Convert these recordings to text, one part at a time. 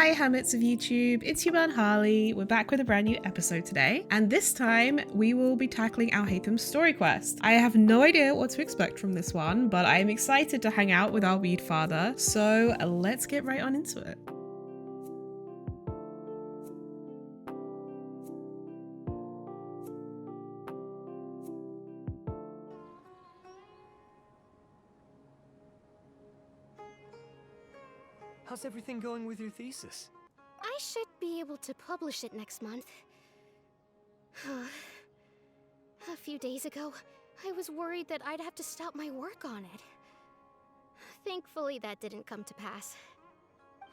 Hi Hammets of YouTube, it's your man Harley. We're back with a brand new episode today, and this time we will be tackling Alhaitham's story quest. I have no idea what to expect from this one, but I am excited to hang out with our weed father, so let's get right on into it. How's everything going with your thesis? I should be able to publish it next month. A few days ago, I was worried that I'd have to stop my work on it. Thankfully, that didn't come to pass.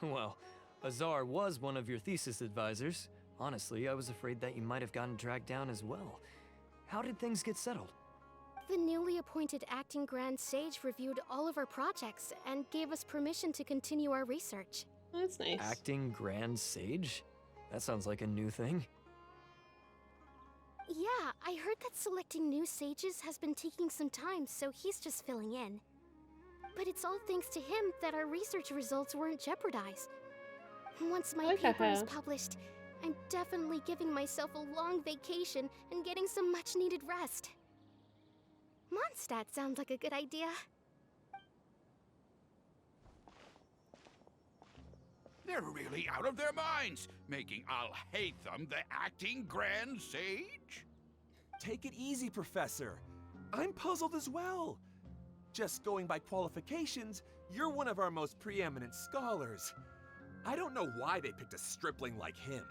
Well, Azar was one of your thesis advisors. Honestly, I was afraid that you might have gotten dragged down as well. How did things get settled? The newly appointed acting Grand Sage reviewed all of our projects and gave us permission to continue our research. That's nice. Acting Grand Sage? That sounds like a new thing. Yeah, I heard that selecting new sages has been taking some time, so he's just filling in. But it's all thanks to him that our research results weren't jeopardized. Once my paper is published, I'm definitely giving myself a long vacation and getting some much-needed rest. Mondstadt sounds like a good idea. They're really out of their minds, making Alhaitham the acting Grand Sage? Take it easy, Professor. I'm puzzled as well. Just going by qualifications, you're one of our most preeminent scholars. I don't know why they picked a stripling like him.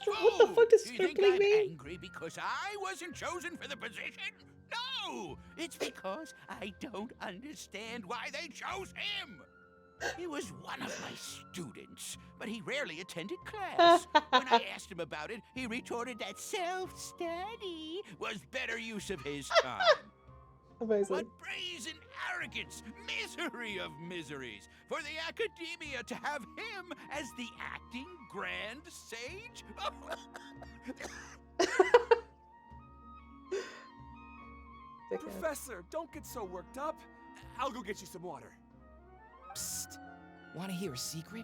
What the fuck does Do you think stripling I'm mean? angry because I wasn't chosen for the position? No! It's because I don't understand why they chose him! He was one of my students, but he rarely attended class. When I asked him about it, he retorted that self-study was better use of his time. Amazing. What brazen arrogance, misery of miseries, for the academia to have him as the acting Grand Sage? Professor, don't get so worked up. I'll go get you some water. Psst. Want to hear a secret?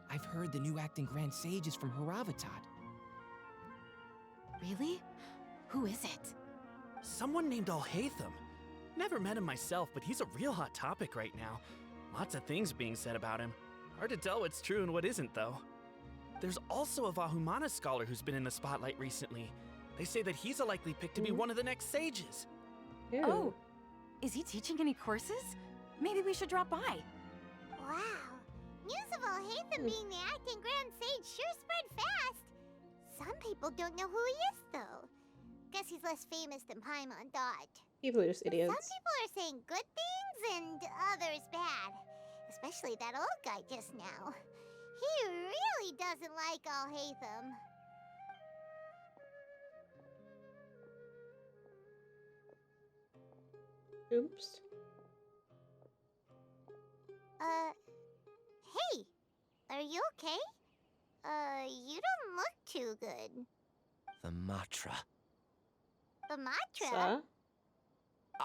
I've heard the new acting Grand Sage is from Haravatat. Really? Who is it? Someone named Alhaitham. Never met him myself, but he's a real hot topic right now. Lots of things being said about him. Hard to tell what's true and what isn't, though. There's also a Vahumana scholar who's been in the spotlight recently. They say that he's a likely pick to be one of the next sages. Ew. Oh, is he teaching any courses? Maybe we should drop by. Wow. News of alhaitham being the acting Grand Sage sure spread fast. Some people don't know who he is, though. Guess he's less famous than Paimon thought. People are just idiots. Some people are saying good things and others bad. Especially that old guy just now. He really doesn't like alhaitham. Oops. Hey, are you okay? You don't look too good. The Matra. The Matra? Sir?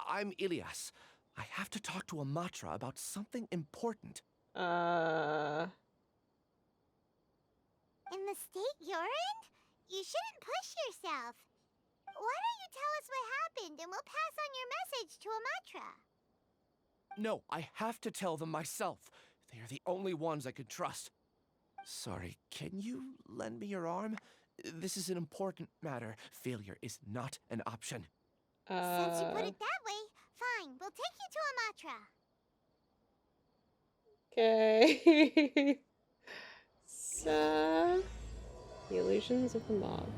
I'm Ilias. I have to talk to a Matra about something important. In the state you're in? You shouldn't push yourself. Why don't you tell us what happened and we'll pass on your message to a Matra? No, I have to tell them myself. They are the only ones I could trust. Sorry, can you lend me your arm? This is an important matter. Failure is not an option. Since you put it that way, fine. We'll take you to a Matra. Okay. So, the illusions of the mob.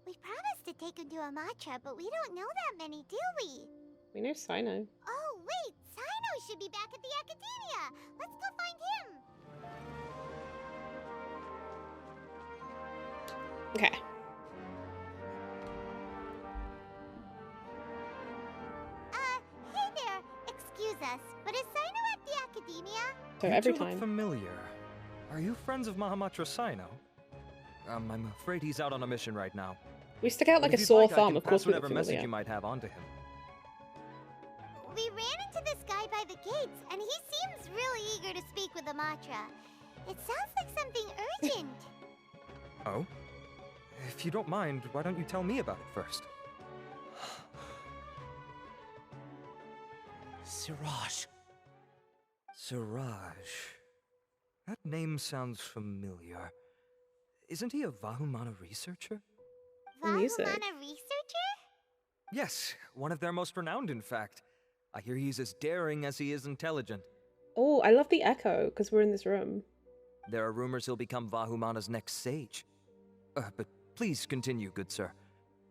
We promised to take him to a Matra, but we don't know that many, do we? We know Sino. Oh, wait. Sino should be back at the Academia. Let's go find him. Okay. Hey there. Excuse us, but is Sino at the Academia? So You every two look time. familiar. Are you friends of Mahamatra Sino? I'm afraid he's out on a mission right now. We stick out But like a if you'd sore like, I thumb, can of course pass we look whatever message familiar. you might have onto him. We ran into this guy by the gates, and he seems really eager to speak with the mantra. It sounds like something urgent. Oh? If you don't mind, why don't you tell me about it first? Siraj. Siraj. That name sounds familiar. Isn't he a Vahumana researcher? Music. Vahumana researcher? Yes, one of their most renowned, in fact. I hear he's as daring as he is intelligent. Oh, I love the echo because we're in this room. There are rumors he'll become Vahumana's next sage. But please continue, good sir.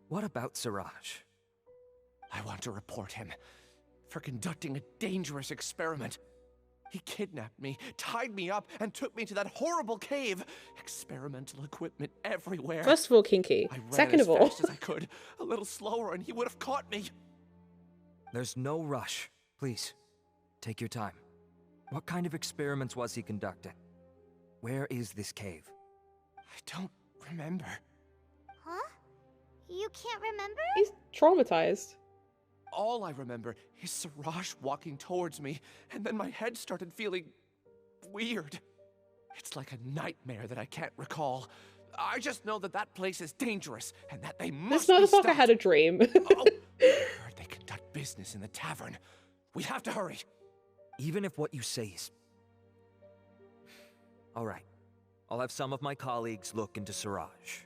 What about Siraj? I want to report him for conducting a dangerous experiment. He kidnapped me, tied me up, and took me to that horrible cave. Experimental equipment everywhere. First of all, kinky. I ran Second as of all, fast as I could, a little slower, and he would have caught me. There's no rush. Please, take your time. What kind of experiments was he conducting? Where is this cave? I don't remember. Huh? You can't remember? he's traumatized. All I remember is Siraj walking towards me, and then my head started feeling weird. It's like a nightmare that I can't recall. I just know that that place is dangerous, and that they This must be motherfucker stopped. had a dream. Oh, I heard they conduct business in the tavern. We have to hurry. Even if what you say is... All right. I'll have some of my colleagues look into Siraj.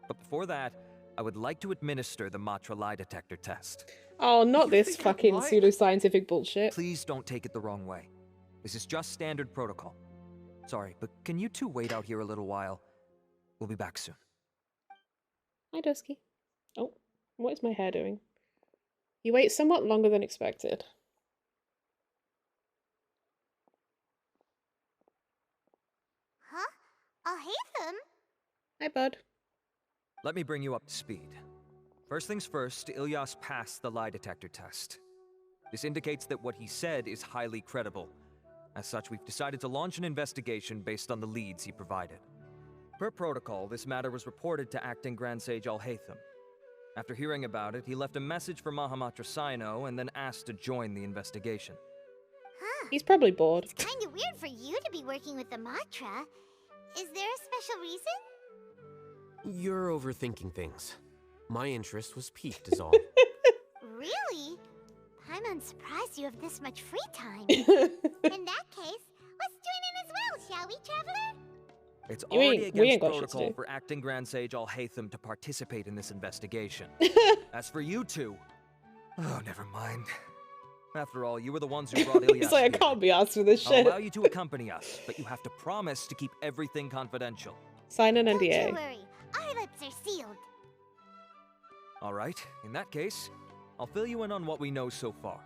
But before that, I would like to administer the Matra lie detector test. Oh, not You this think I'm fucking lying? pseudoscientific bullshit. Please don't take it the wrong way. This is just standard protocol. Sorry, but can you two wait out here a little while? We'll be back soon. Hi, Dusky. Oh, what is my hair doing? You wait somewhat longer than expected. Huh? Alhaitham? Hi, bud. Let me bring you up to speed. First things first, Ilyas passed the lie detector test. This indicates that what he said is highly credible. As such, we've decided to launch an investigation based on the leads he provided. Per protocol, this matter was reported to Acting Grand Sage Alhaitham. After hearing about it, he left a message for Mahamatra Sino and then asked to join the investigation. Huh. He's probably bored. It's kinda weird for you to be working with the mantra. Is there a special reason? You're overthinking things. My interest was piqued is all. Really? I'm unsurprised you have this much free time. In that case, let's join in as well, shall we, Traveler? It's We already ain't against got shit to protocol do. for Acting Grand Sage Alhaitham to participate in this investigation. As for you two... Oh, never mind. After all, you were the ones who brought Ilyas He's like, I here. can't be asked for this I'll shit. allow you to accompany us, but you have to promise to keep everything confidential. Sign an Don't you NDA. worry, our lips are sealed. All right, in that case, I'll fill you in on what we know so far.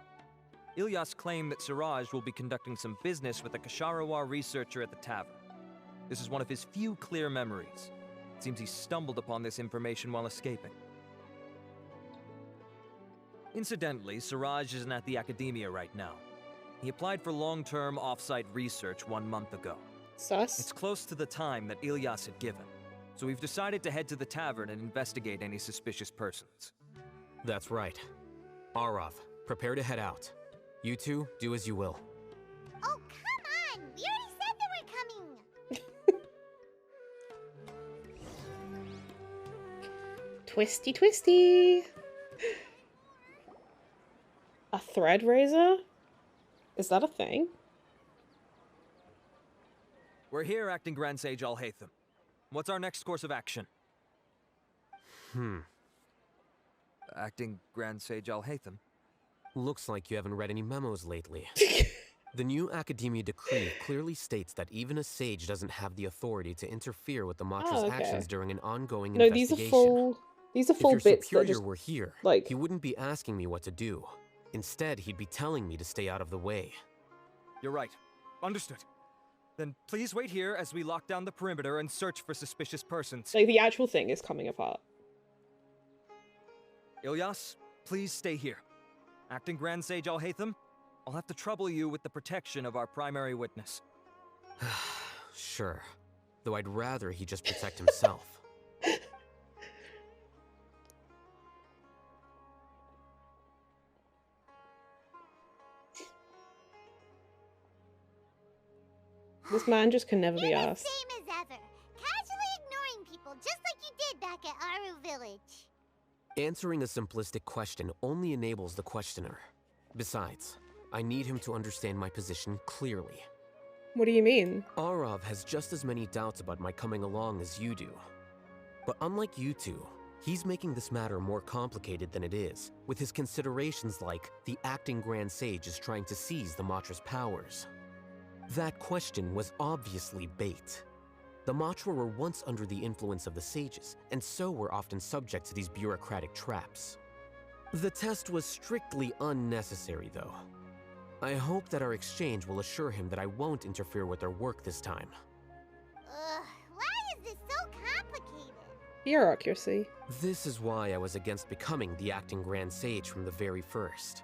Ilyas claimed that Siraj will be conducting some business with a Kasharawar researcher at the tavern. This is one of his few clear memories. It seems he stumbled upon this information while escaping. Incidentally, Siraj isn't at the academia right now. He applied for long-term off-site research 1 month ago. Sus. It's close to the time that Ilyas had given, so we've decided to head to the tavern and investigate any suspicious persons. That's right. Arav, prepare to head out. You two, do as you will. Oh, come on! We already said that we're coming! Twisty, twisty. A thread raiser? Is that a thing? We're here, Acting Grand Sage Alhaitham. What's our next course of action? Acting Grand Sage Alhaitham? Looks like you haven't read any memos lately. The new Academia decree clearly states that even a sage doesn't have the authority to interfere with the Matra's Oh, okay. actions during an ongoing No, these investigation. are full. These are full if your bits that superior just were here, like. he wouldn't be asking me what to do. Instead, he'd be telling me to stay out of the way. You're right. Understood. Then please wait here as we lock down the perimeter and search for suspicious persons. Like the actual thing is coming apart. Ilyas, please stay here. Acting Grand Sage Alhaitham, I'll have to trouble you with the protection of our primary witness. Sure. Though I'd rather he just protect himself. This man just can never be You're the asked. same as ever. Casually ignoring people just like you did back at Aru Village. Answering a simplistic question only enables the questioner. Besides, I need him to understand my position clearly. What do you mean? Arav has just as many doubts about my coming along as you do. But unlike you two, he's making this matter more complicated than it is, with his considerations like the acting Grand Sage is trying to seize the Matra's powers. That question was obviously bait. The Matra were once under the influence of the sages, and so were often subject to these bureaucratic traps. The test was strictly unnecessary, though. I hope that our exchange will assure him that I won't interfere with their work this time. Why is this so complicated? Bureaucracy. This is why I was against becoming the acting Grand Sage from the very first.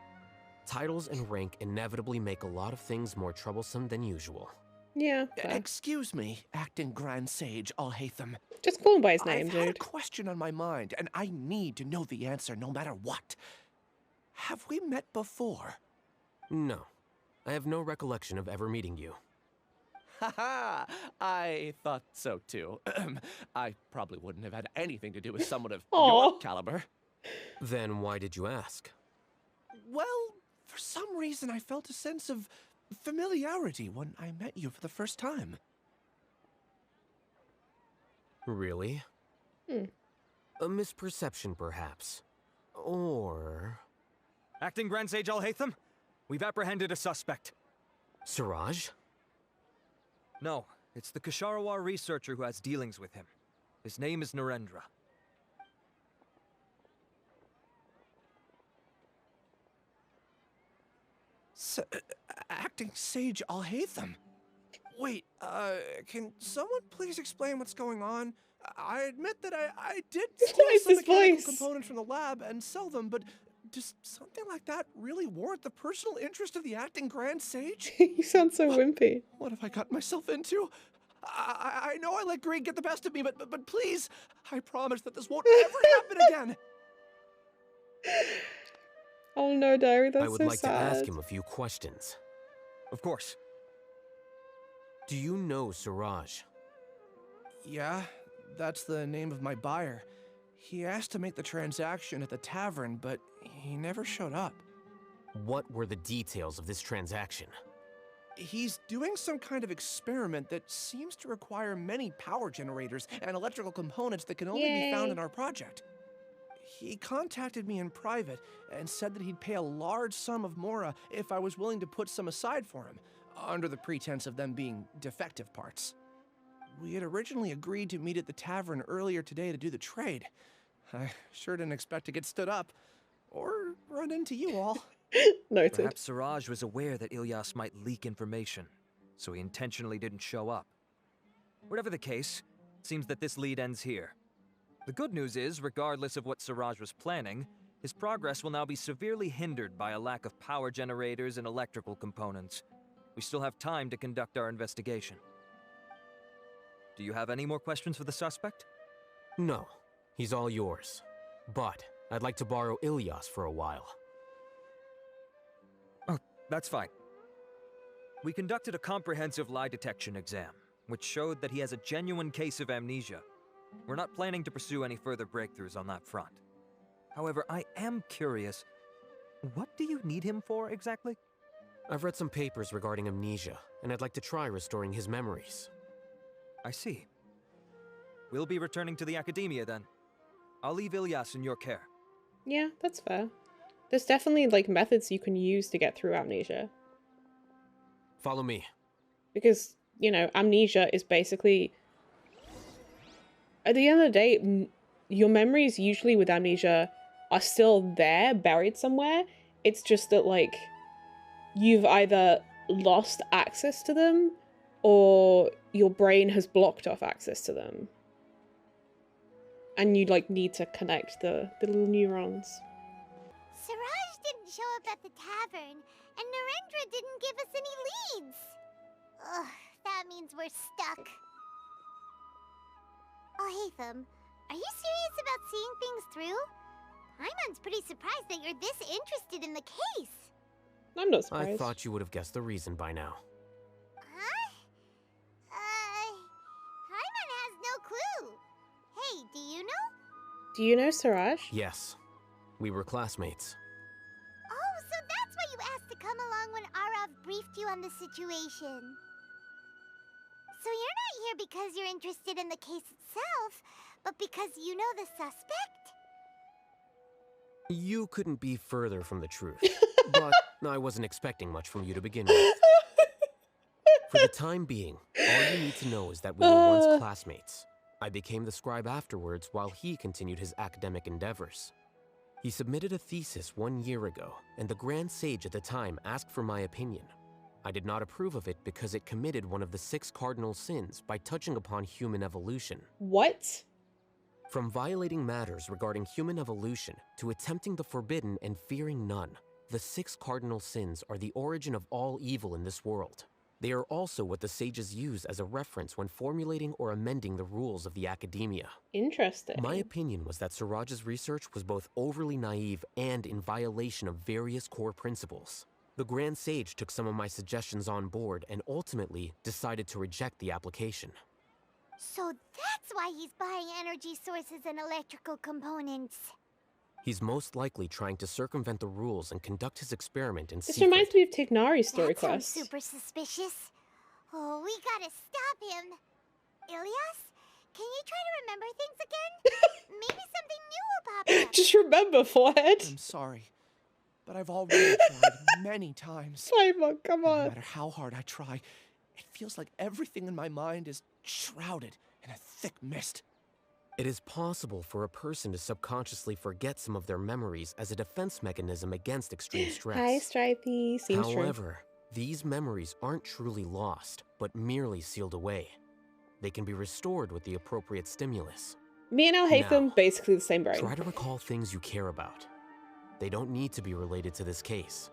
Titles and rank inevitably make a lot of things more troublesome than usual. Yeah. Fair. Excuse me, acting Grand Sage Alhaitham. Just call him by his name, I've had a dude. question on my mind, and I need to know the answer no matter what. Have we met before? No. I have no recollection of ever meeting you. Haha, I thought so too. I probably wouldn't have had anything to do with someone of your caliber. Then why did you ask? Well, for some reason I felt a sense of familiarity when I met you for the first time. Really? A misperception, perhaps. Or... Acting Grand Sage Alhaitham, we've apprehended a suspect. Siraj? No, it's the Kasharawar researcher who has dealings with him. His name is Narendra. Acting Sage Alhaitham? Wait, can someone please explain what's going on? I admit that I did steal some mechanical components from the lab and sell them, but does something like that really warrant the personal interest of the acting Grand Sage? You sound so wimpy. What have I gotten myself into? I know I let greed get the best of me, but please, I promise that this won't ever happen again. Oh no, Diary, that's I would so like sad. to ask him a few questions. Of course. Do you know Siraj? Yeah, that's the name of my buyer. He asked to make the transaction at the tavern, but he never showed up. What were the details of this transaction? He's doing some kind of experiment that seems to require many power generators and electrical components that can only be found in our project. He contacted me in private and said that he'd pay a large sum of Mora if I was willing to put some aside for him, under the pretense of them being defective parts. We had originally agreed to meet at the tavern earlier today to do the trade. I sure didn't expect to get stood up, or run into you all. Noted. Perhaps Siraj was aware that Ilyas might leak information, so he intentionally didn't show up. Whatever the case, it seems that this lead ends here. The good news is, regardless of what Siraj was planning, his progress will now be severely hindered by a lack of power generators and electrical components. We still have time to conduct our investigation. Do you have any more questions for the suspect? No, he's all yours. But I'd like to borrow Ilyas for a while. Oh, that's fine. We conducted a comprehensive lie detection exam, which showed that he has a genuine case of amnesia. We're not planning to pursue any further breakthroughs on that front. However, I am curious, what do you need him for exactly? I've read some papers regarding amnesia, and I'd like to try restoring his memories. I see. We'll be returning to the academia then. I'll leave Ilyas in your care. Yeah, that's fair. There's definitely like methods you can use to get through amnesia. Follow me. Because, you know, amnesia is basically... At the end of the day, your memories usually with amnesia are still there, buried somewhere. It's just that, like, you've either lost access to them or your brain has blocked off access to them. And you, like, need to connect the little neurons. Siraj didn't show up at the tavern, and Narendra didn't give us any leads. Ugh, that means we're stuck. Alhaitham, are you serious about seeing things through? Paimon's pretty surprised that you're this interested in the case. I'm not surprised. I thought you would have guessed the reason by now. Huh? Do you know Suraj? Yes. We were classmates. Oh, so that's why you asked to come along when Arav briefed you on the situation. So you're not here because you're interested in the case itself, but because you know the suspect? You couldn't be further from the truth. But I wasn't expecting much from you to begin with. For the time being, all you need to know is that we were once classmates. I became the scribe afterwards while he continued his academic endeavors. He submitted a thesis 1 year ago, and the Grand Sage at the time asked for my opinion. I did not approve of it because it committed one of the 6 cardinal sins by touching upon human evolution. What? From violating matters regarding human evolution to attempting the forbidden and fearing none, the 6 cardinal sins are the origin of all evil in this world. They are also what the sages use as a reference when formulating or amending the rules of the academia. Interesting. My opinion was that Suraj's research was both overly naive and in violation of various core principles. The Grand Sage took some of my suggestions on board and ultimately decided to reject the application. So that's why he's buying energy sources and electrical components. He's most likely trying to circumvent the rules and conduct his experiment in This secret. reminds me of Tignari's story That sounds quest. super suspicious. Oh, we gotta stop him. Ilyas, can you try to remember things again? Maybe something new will pop up. Just remember, forehead. I'm sorry, but I've already tried many times. Simon, come on. No matter how hard I try, it feels like everything in my mind is shrouded in a thick mist. It is possible for a person to subconsciously forget some of their memories as a defense mechanism against extreme stress. Hi, Stripey. Seems true. However, these memories aren't truly lost, but merely sealed away. They can be restored with the appropriate stimulus. Me and Alhaitham, Now, basically the same brain. Try to recall things you care about. They don't need to be related to this case.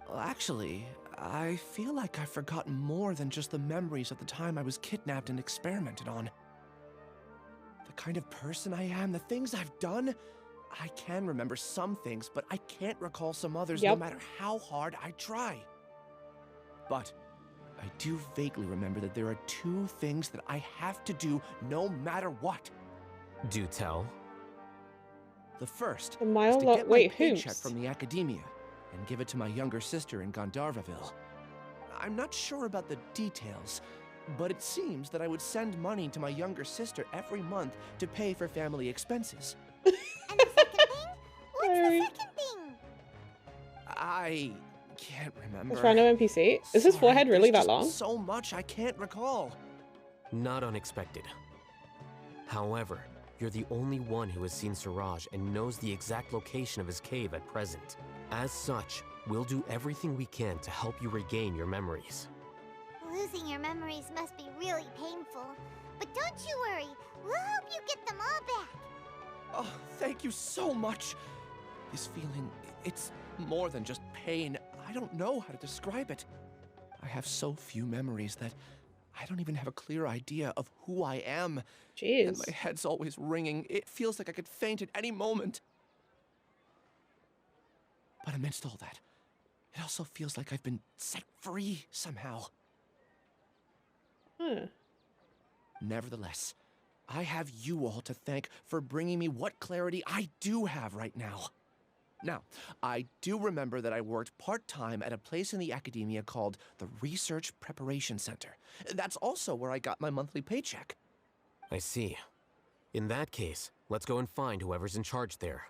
Well, actually, I feel like I've forgotten more than just the memories of the time I was kidnapped and experimented on. The kind of person I am, the things I've done, I can remember some things, but I can't recall some others no matter how hard I try. But I do vaguely remember that there are 2 things that I have to do no matter what. Do tell. The first A is mile to lo- get wait, my paycheck whoops. from the academia and give it to my younger sister in Gandharvaville. I'm not sure about the details, but it seems that I would send money to my younger sister every month to pay for family expenses. And the second thing? What's Sorry. the second thing? I can't remember. Let's random NPC. Is his Sorry, forehead really there's that just long? So much I can't recall. Not unexpected. However, you're the only one who has seen Suraj and knows the exact location of his cave at present. As such, we'll do everything we can to help you regain your memories. Losing your memories must be really painful. But don't you worry, we'll help you get them all back. Oh, thank you so much. This feeling, it's more than just pain. I don't know how to describe it. I have so few memories that I don't even have a clear idea of who I am. Jeez. And my head's always ringing. It feels like I could faint at any moment. But amidst all that, it also feels like I've been set free somehow. Huh. Nevertheless, I have you all to thank for bringing me what clarity I do have right now. Now, I do remember that I worked part-time at a place in the academia called the Research Preparation Center. That's also where I got my monthly paycheck. I see. In that case, let's go and find whoever's in charge there.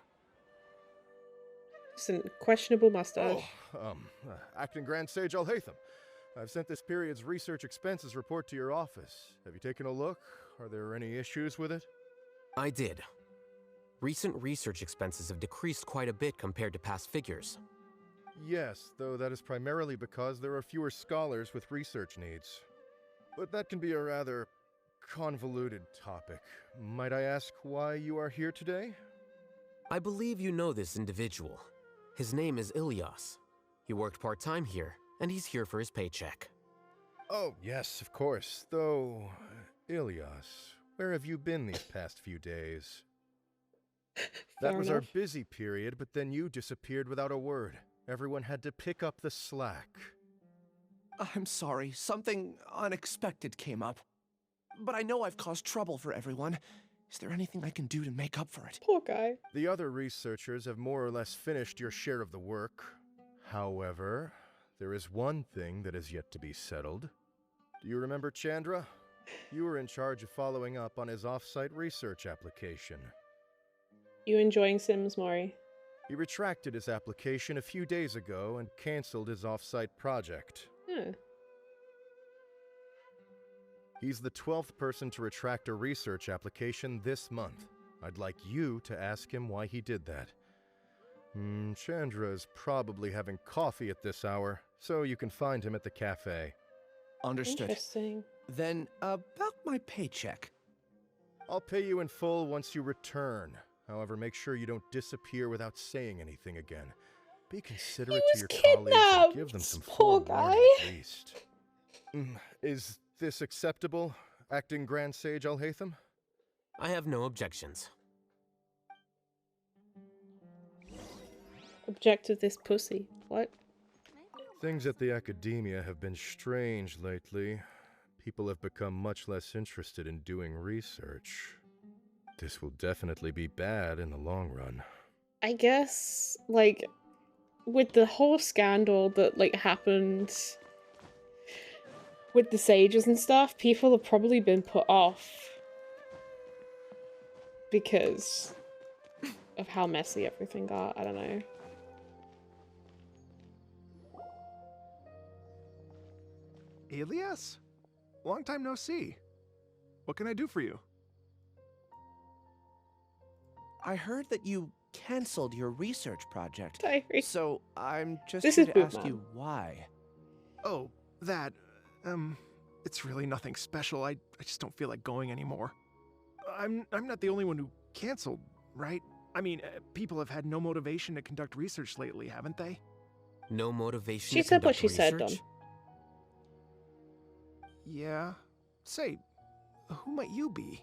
It's a questionable mustache. Acting Grand Sage Alhaitham. I've sent this period's research expenses report to your office. Have you taken a look? Are there any issues with it? I did. Recent research expenses have decreased quite a bit compared to past figures. Yes, though that is primarily because there are fewer scholars with research needs. But that can be a rather convoluted topic. Might I ask why you are here today? I believe you know this individual. His name is Ilyas. He worked part-time here, and he's here for his paycheck. Oh, yes, of course. Though, Ilyas, where have you been these past few days? That Fair was enough. our busy period, but then you disappeared without a word. Everyone had to pick up the slack. I'm sorry, something unexpected came up. But I know I've caused trouble for everyone. Is there anything I can do to make up for it? Poor guy. The other researchers have more or less finished your share of the work. However, there is one thing that is yet to be settled. Do you remember Chandra? You were in charge of following up on his off-site research application. You enjoying Sims, Mori? He retracted his application a few days ago and cancelled his off-site project. He's the 12th person to retract a research application this month. I'd like you to ask him why he did that. Chandra is probably having coffee at this hour, so you can find him at the cafe. Understood. Interesting. Then, about my paycheck. I'll pay you in full once you return. However, make sure you don't disappear without saying anything again. Be considerate to your colleagues and give them some forewarning at least. Is this acceptable, acting Grand Sage Alhaitham? I have no objections. Object of this pussy. What? Things at the academia have been strange lately. People have become much less interested in doing research. This will definitely be bad in the long run. I guess, like, with the whole scandal that, like, happened with the sages and stuff, people have probably been put off because of how messy everything got. I don't know. Elias? Long time no see. What can I do for you? I heard that you canceled your research project. Diary. So I'm just This here is to ask Bootman. you why. Oh, that, it's really nothing special. I just don't feel like going anymore. I'm not the only one who canceled, right? I mean, people have had no motivation to conduct research lately, haven't they? No motivation She to said what conduct she said, research? Dom. Yeah. Say, who might you be?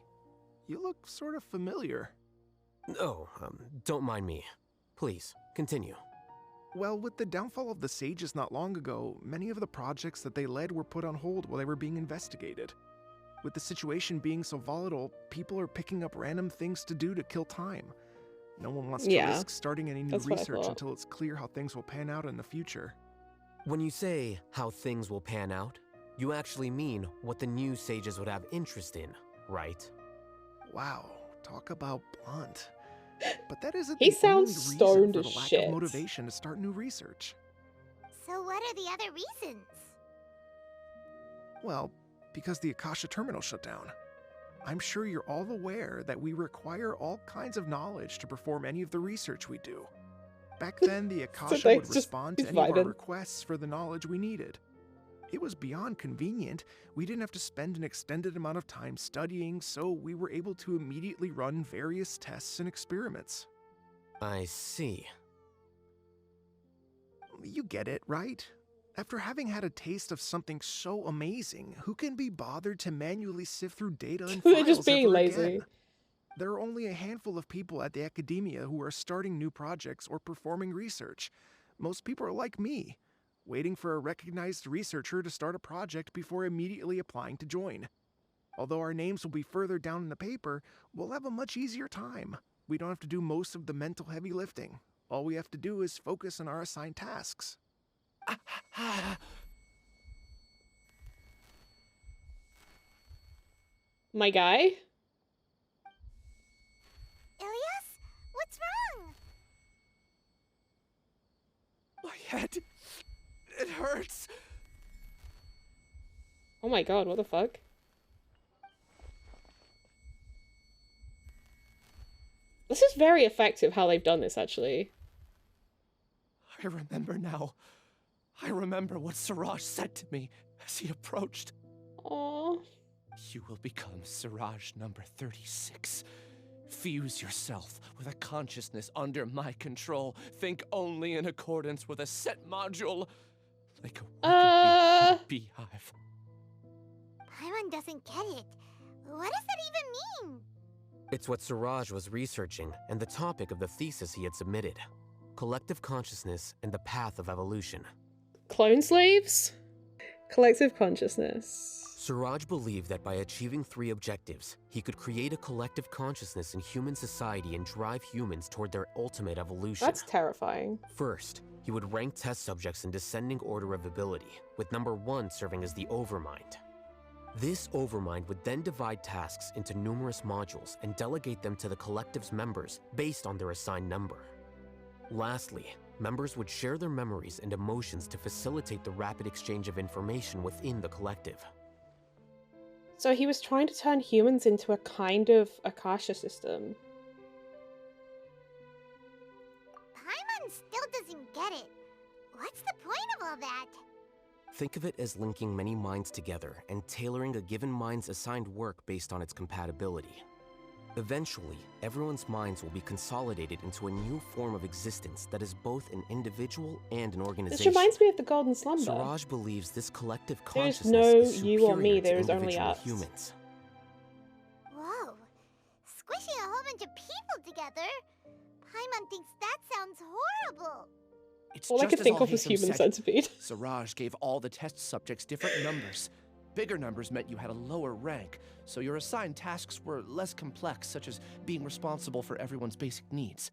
You look sort of familiar. Oh, don't mind me. Please, continue. Well, with the downfall of the sages not long ago, many of the projects that they led were put on hold while they were being investigated. With the situation being so volatile, people are picking up random things to do to kill time. No one wants to risk starting any new That's what I research thought. until it's clear how things will pan out in the future. When you say how things will pan out, you actually mean what the new sages would have interest in, right? Wow, talk about blunt. But that isn't He the sounds only reason stoned for as the lack shit. of motivation to start new research. So what are the other reasons? Well, because the Akasha terminal shut down. I'm sure you're all aware that we require all kinds of knowledge to perform any of the research we do. Back then, the Akasha they would just- respond to he's any of our vibing. requests for the knowledge we needed. It was beyond convenient. We didn't have to spend an extended amount of time studying, so we were able to immediately run various tests and experiments. I see. You get it, right? After having had a taste of something so amazing, who can be bothered to manually sift through data and They're files just being ever lazy. again? There are only a handful of people at the academia who are starting new projects or performing research. Most people are like me, waiting for a recognized researcher to start a project before immediately applying to join. Although our names will be further down in the paper, we'll have a much easier time. We don't have to do most of the mental heavy lifting. All we have to do is focus on our assigned tasks. My guy? Ilias? What's wrong? My head. It hurts. Oh my god, what the fuck? This is very effective how they've done this, actually. I remember now. I remember what Siraj said to me as he approached. Aww. You will become Siraj number 36. Fuse yourself with a consciousness under my control. Think only in accordance with a set module. Like a worker bee in a beehive. Paimon doesn't get it. What does that even mean? It's what Siraj was researching and the topic of the thesis he had submitted. Collective consciousness and the path of evolution. Clone slaves? Collective consciousness. Suraj believed that by achieving 3 objectives, he could create a collective consciousness in human society and drive humans toward their ultimate evolution. That's terrifying. First, he would rank test subjects in descending order of ability, with number 1 serving as the overmind. This overmind would then divide tasks into numerous modules and delegate them to the collective's members based on their assigned number. Lastly, members would share their memories and emotions to facilitate the rapid exchange of information within the collective. So he was trying to turn humans into a kind of Akasha system. Paimon still doesn't get it. What's the point of all that? Think of it as linking many minds together and tailoring a given mind's assigned work based on its compatibility. Eventually, everyone's minds will be consolidated into a new form of existence that is both an individual and an organization. This reminds me of the Golden Slumber. Suraj believes this collective There is consciousness no is you or me, superior to there is only individual us. humans. Whoa. Squishing a whole bunch of people together? Paimon thinks that sounds horrible. It's All I just could as think of was Alhaitham human said. centipede. Siraj gave all the test subjects different numbers. Bigger numbers meant you had a lower rank, so your assigned tasks were less complex, such as being responsible for everyone's basic needs.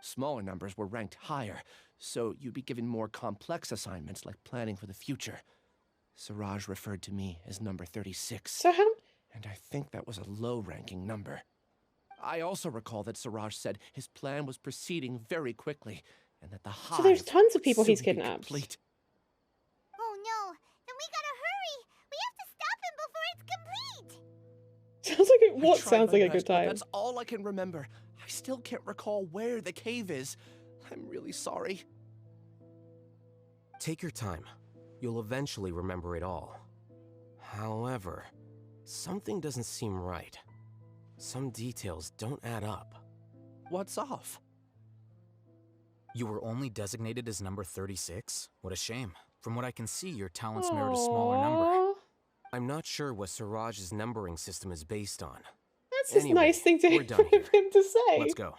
Smaller numbers were ranked higher, so you'd be given more complex assignments like planning for the future. Siraj referred to me as number 36. So how... And I think that was a low-ranking number. I also recall that Siraj said his plan was proceeding very quickly, and that the hive So there's tons of people would he's soon be kidnapped. complete. Oh no, then we gotta hurry! We have to stop him before it's complete! Sounds like it, I what tried sounds my like a best, good but time. That's all I can remember. I still can't recall where the cave is. I'm really sorry. Take your time. You'll eventually remember it all. However, something doesn't seem right. Some details don't add up. What's off? You were only designated as number 36? What a shame. From what I can see, your talents merit a smaller number. Aww. I'm not sure what Siraj's numbering system is based on. That's just Anyway, nice thing to we're done for him to say. Let's go.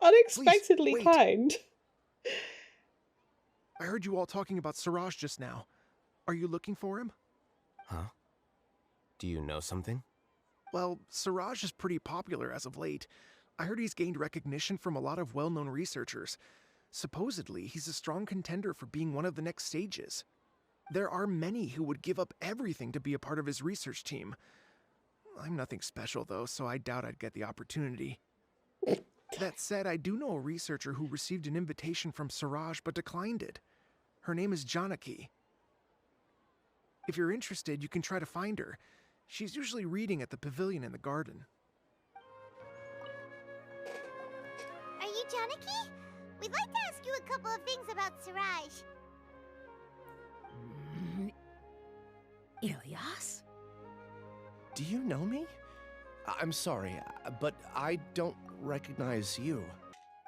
Unexpectedly Please, wait. kind. I heard you all talking about Siraj just now. Are you looking for him? Huh? Do you know something? Well, Siraj is pretty popular as of late. I heard he's gained recognition from a lot of well-known researchers. Supposedly, he's a strong contender for being one of the next sages. There are many who would give up everything to be a part of his research team. I'm nothing special, though, so I doubt I'd get the opportunity. That said, I do know a researcher who received an invitation from Siraj but declined it. Her name is Janaki. If you're interested, you can try to find her. She's usually reading at the pavilion in the garden. Are you Janaki? We'd like to ask you a couple of things about Siraj. Ilyas? Do you know me? I'm sorry, but I don't recognize you.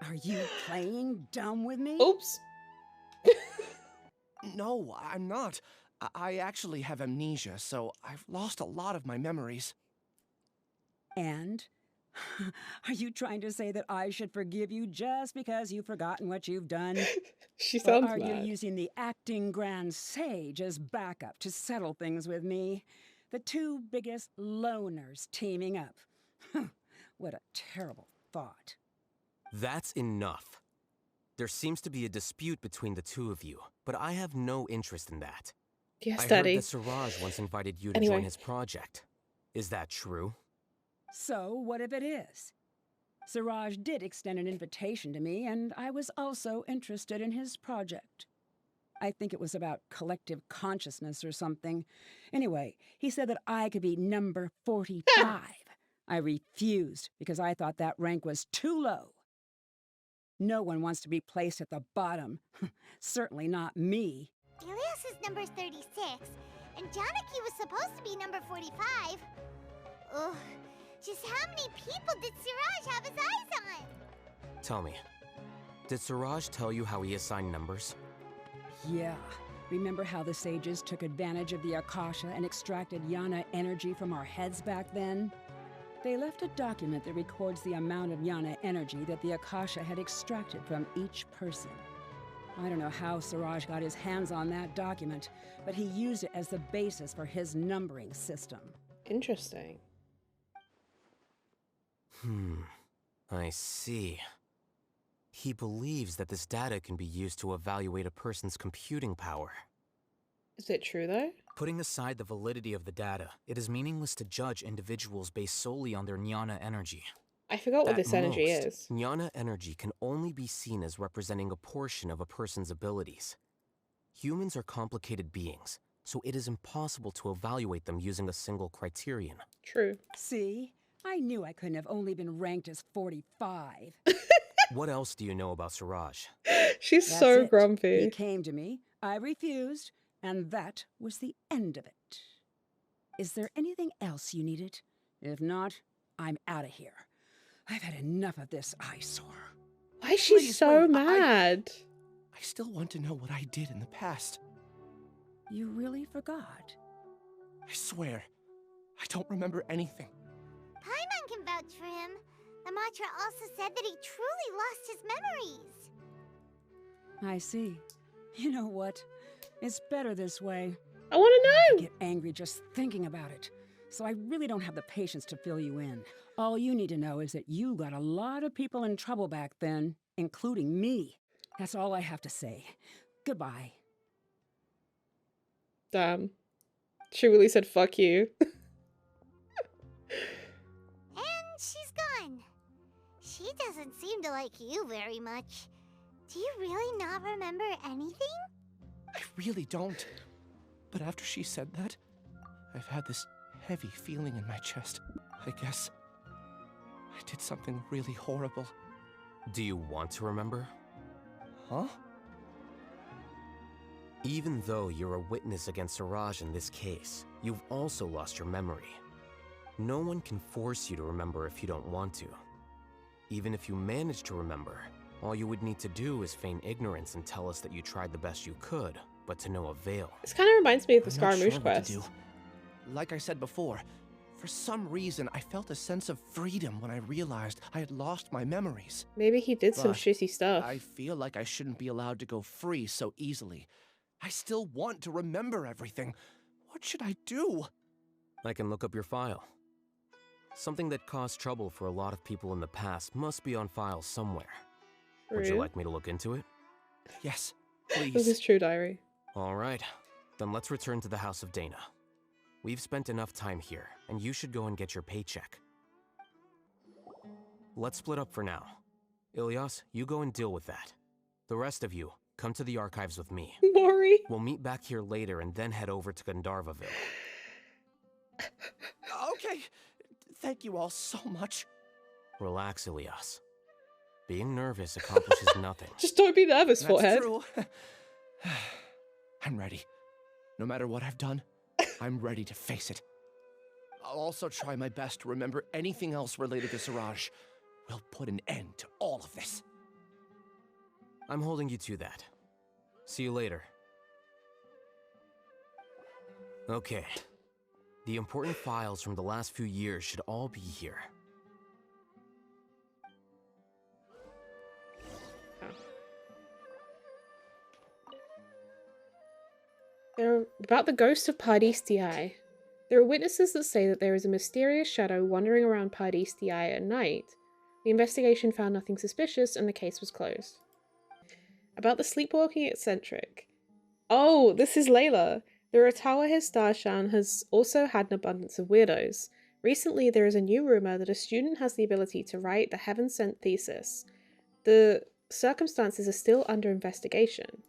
Are you playing dumb with me? Oops. No, I'm not. I actually have amnesia, so I've lost a lot of my memories. And? Are you trying to say that I should forgive you just because you've forgotten what you've done? She sounds or are mad. you using the acting grand sage as backup to settle things with me? The two biggest loners teaming up. What a terrible thought. That's enough. There seems to be a dispute between the two of you, but I have no interest in that. Yes, I Daddy. heard that Siraj once invited you to Anyway. join his project. Is that true? So, what if it is? Siraj did extend an invitation to me, and I was also interested in his project. I think it was about collective consciousness or something. Anyway, he said that I could be number 45. I refused because I thought that rank was too low. No one wants to be placed at the bottom. Certainly not me. Ilias is number 36, and Janaki was supposed to be number 45. Ugh, just how many people did Siraj have his eyes on? Tell me, did Siraj tell you how he assigned numbers? Yeah. Remember how the sages took advantage of the Akasha and extracted Yana energy from our heads back then? They left a document that records the amount of Yana energy that the Akasha had extracted from each person. I don't know how Siraj got his hands on that document, but he used it as the basis for his numbering system. Interesting. I see. He believes that this data can be used to evaluate a person's computing power. Is it true, though? Putting aside the validity of the data, it is meaningless to judge individuals based solely on their jnana energy. I forgot what At this energy most, is. Jnana energy can only be seen as representing a portion of a person's abilities. Humans are complicated beings, so it is impossible to evaluate them using a single criterion. True. See? I knew I couldn't have only been ranked as 45. What else do you know about Siraj? She's That's so it. grumpy. He came to me, I refused, and that was the end of it. Is there anything else you needed? If not, I'm out of here. I've had enough of this eyesore. Why is she Please, so wait, mad? I still want to know what I did in the past. You really forgot? I swear, I don't remember anything. Paimon can vouch for him. The mantra also said that he truly lost his memories. I see. You know what? It's better this way. I want to I know. get angry just thinking about it. So I really don't have the patience to fill you in. All you need to know is that you got a lot of people in trouble back then, including me. That's all I have to say. Goodbye. Damn. She really said fuck you. And she's gone. She doesn't seem to like you very much. Do you really not remember anything? I really don't. But after she said that, I've had this heavy feeling in my chest. I guess I did something really horrible. Do you want to remember? Huh? Even though you're a witness against Siraj in this case, you've also lost your memory. No one can force you to remember if you don't want to. Even if you manage to remember, all you would need to do is feign ignorance and tell us that you tried the best you could, but to no avail. This kind of reminds me of the I'm not Scaramouche sure what to quest. do. Like I said before, for some reason I felt a sense of freedom when I realized I had lost my memories. Maybe he did some But shitty stuff. I feel like I shouldn't be allowed to go free so easily. I still want to remember everything. What should I do? I can look up your file. Something that caused trouble for a lot of people in the past must be on file somewhere. Would you Rude. like me to look into it? Yes, This please. is true diary. All right, then let's return to the House of Dana. We've spent enough time here, and you should go and get your paycheck. Let's split up for now. Ilyas, you go and deal with that. The rest of you, come to the archives with me. Maury. We'll meet back here later and then head over to Gandharvaville. Okay, thank you all so much. Relax, Ilyas. Being nervous accomplishes nothing. Just don't be nervous, That's forehead. true. I'm ready. No matter what I've done, I'm ready to face it. I'll also try my best to remember anything else related to Siraj. We'll put an end to all of this. I'm holding you to that. See you later. Okay. The important files from the last few years should all be here. They're about the ghost of Pardistii. There are witnesses that say that there is a mysterious shadow wandering around Pardistii at night. The investigation found nothing suspicious and the case was closed. About the sleepwalking eccentric. Oh, this is Layla. The Ratawa Histarshan has also had an abundance of weirdos. Recently, there is a new rumor that a student has the ability to write the heaven-sent thesis. The circumstances are still under investigation.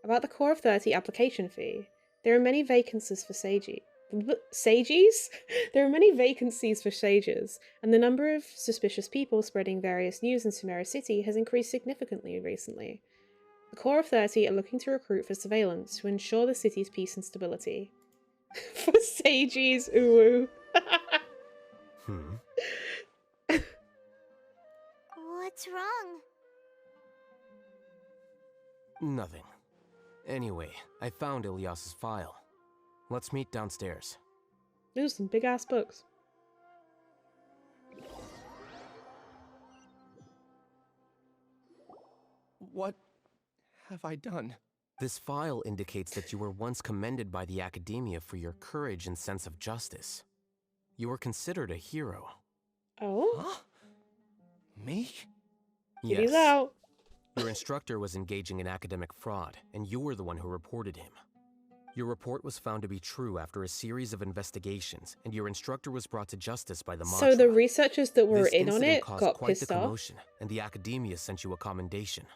About the Core of 30 application fee. There are many vacancies for sages? There are many vacancies for sages, and the number of suspicious people spreading various news in Sumeru City has increased significantly recently. The Core of 30 are looking to recruit for surveillance to ensure the city's peace and stability. For sages, ooh. What's wrong? Nothing. Anyway, I found Ilyas's file. Let's meet downstairs. Those are some big ass books. What have I done? This file indicates that you were once commended by the Academia for your courage and sense of justice. You were considered a hero. Oh? Huh? Me? Kitty's Yes. out. Your instructor was engaging in academic fraud, and you were the one who reported him. Your report was found to be true after a series of investigations, and your instructor was brought to justice by the Mantra. So the researchers that were This in on incident it caused got quite the pissed off. commotion, and the Academia sent you a commendation.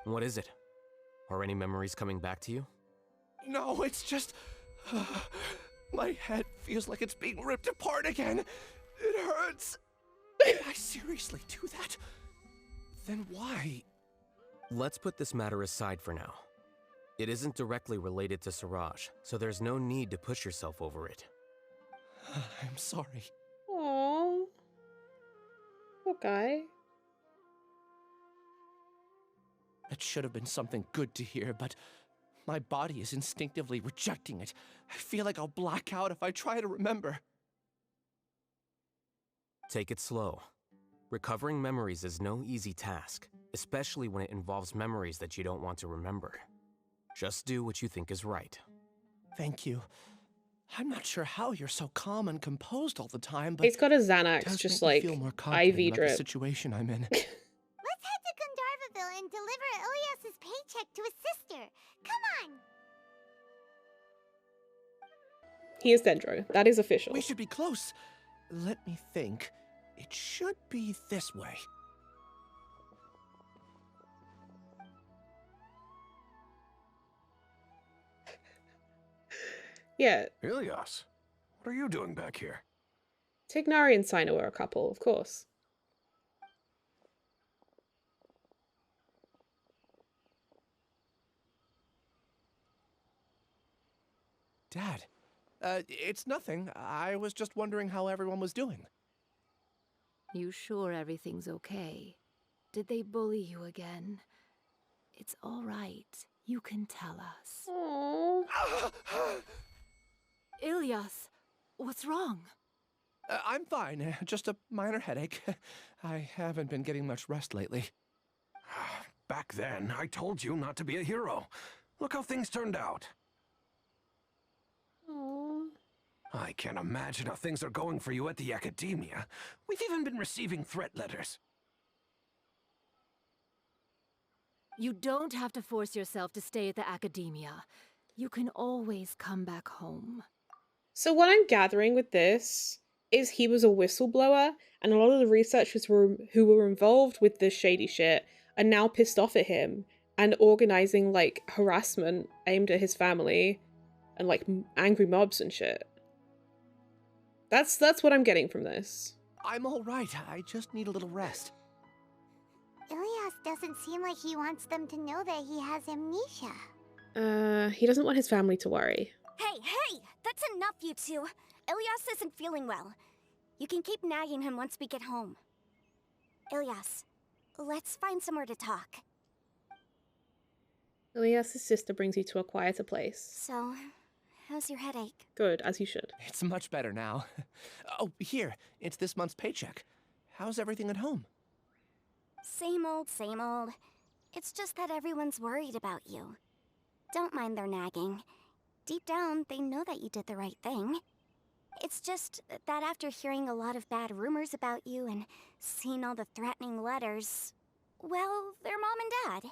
What is it? Are any memories coming back to you? No, it's just... my head feels like it's being ripped apart again. It hurts. Did I seriously do that? Then why? Let's put this matter aside for now. It isn't directly related to Siraj, so there's no need to push yourself over it. I'm sorry. Aww. Poor guy. That should have been something good to hear, but my body is instinctively rejecting it. I feel like I'll black out if I try to remember. Take it slow. Recovering memories is no easy task, especially when it involves memories that you don't want to remember. Just do what you think is right. Thank you. I'm not sure how you're so calm and composed all the time, but He's got a it Xanax, does just make me like feel more confident IV about the drip. situation I'm in. Let's head to Gandharvaville and deliver Ilyas's paycheck to his sister. Come on! He is Dendro. That is official. We should be close. Let me think. It should be this way. Yeah. Ilyas, what are you doing back here? Tignari and Sina were a couple, of course. Dad, it's nothing. I was just wondering how everyone was doing. You sure everything's okay? Did they bully you again? It's all right. You can tell us. Aww. Ilyas, what's wrong? I'm fine. Just a minor headache. I haven't been getting much rest lately. Back then, I told you not to be a hero. Look how things turned out. Aww. I can't imagine how things are going for you at the Academia. We've even been receiving threat letters. You don't have to force yourself to stay at the Academia. You can always come back home. So what I'm gathering with this is he was a whistleblower, and a lot of the researchers who were involved with this shady shit are now pissed off at him and organizing like harassment aimed at his family and like angry mobs and shit. That's what I'm getting from this. I'm all right. I just need a little rest. Ilyas doesn't seem like he wants them to know that he has amnesia. He doesn't want his family to worry. Hey! That's enough, you two. Ilyas isn't feeling well. You can keep nagging him once we get home. Ilyas, let's find somewhere to talk. Ilyas' sister brings you to a quieter place. So, how's your headache? Good, as you should. It's much better now. Oh, here. It's this month's paycheck. How's everything at home? Same old, same old. It's just that everyone's worried about you. Don't mind their nagging. Deep down, they know that you did the right thing. It's just that after hearing a lot of bad rumors about you and seeing all the threatening letters, well, they're mom and dad.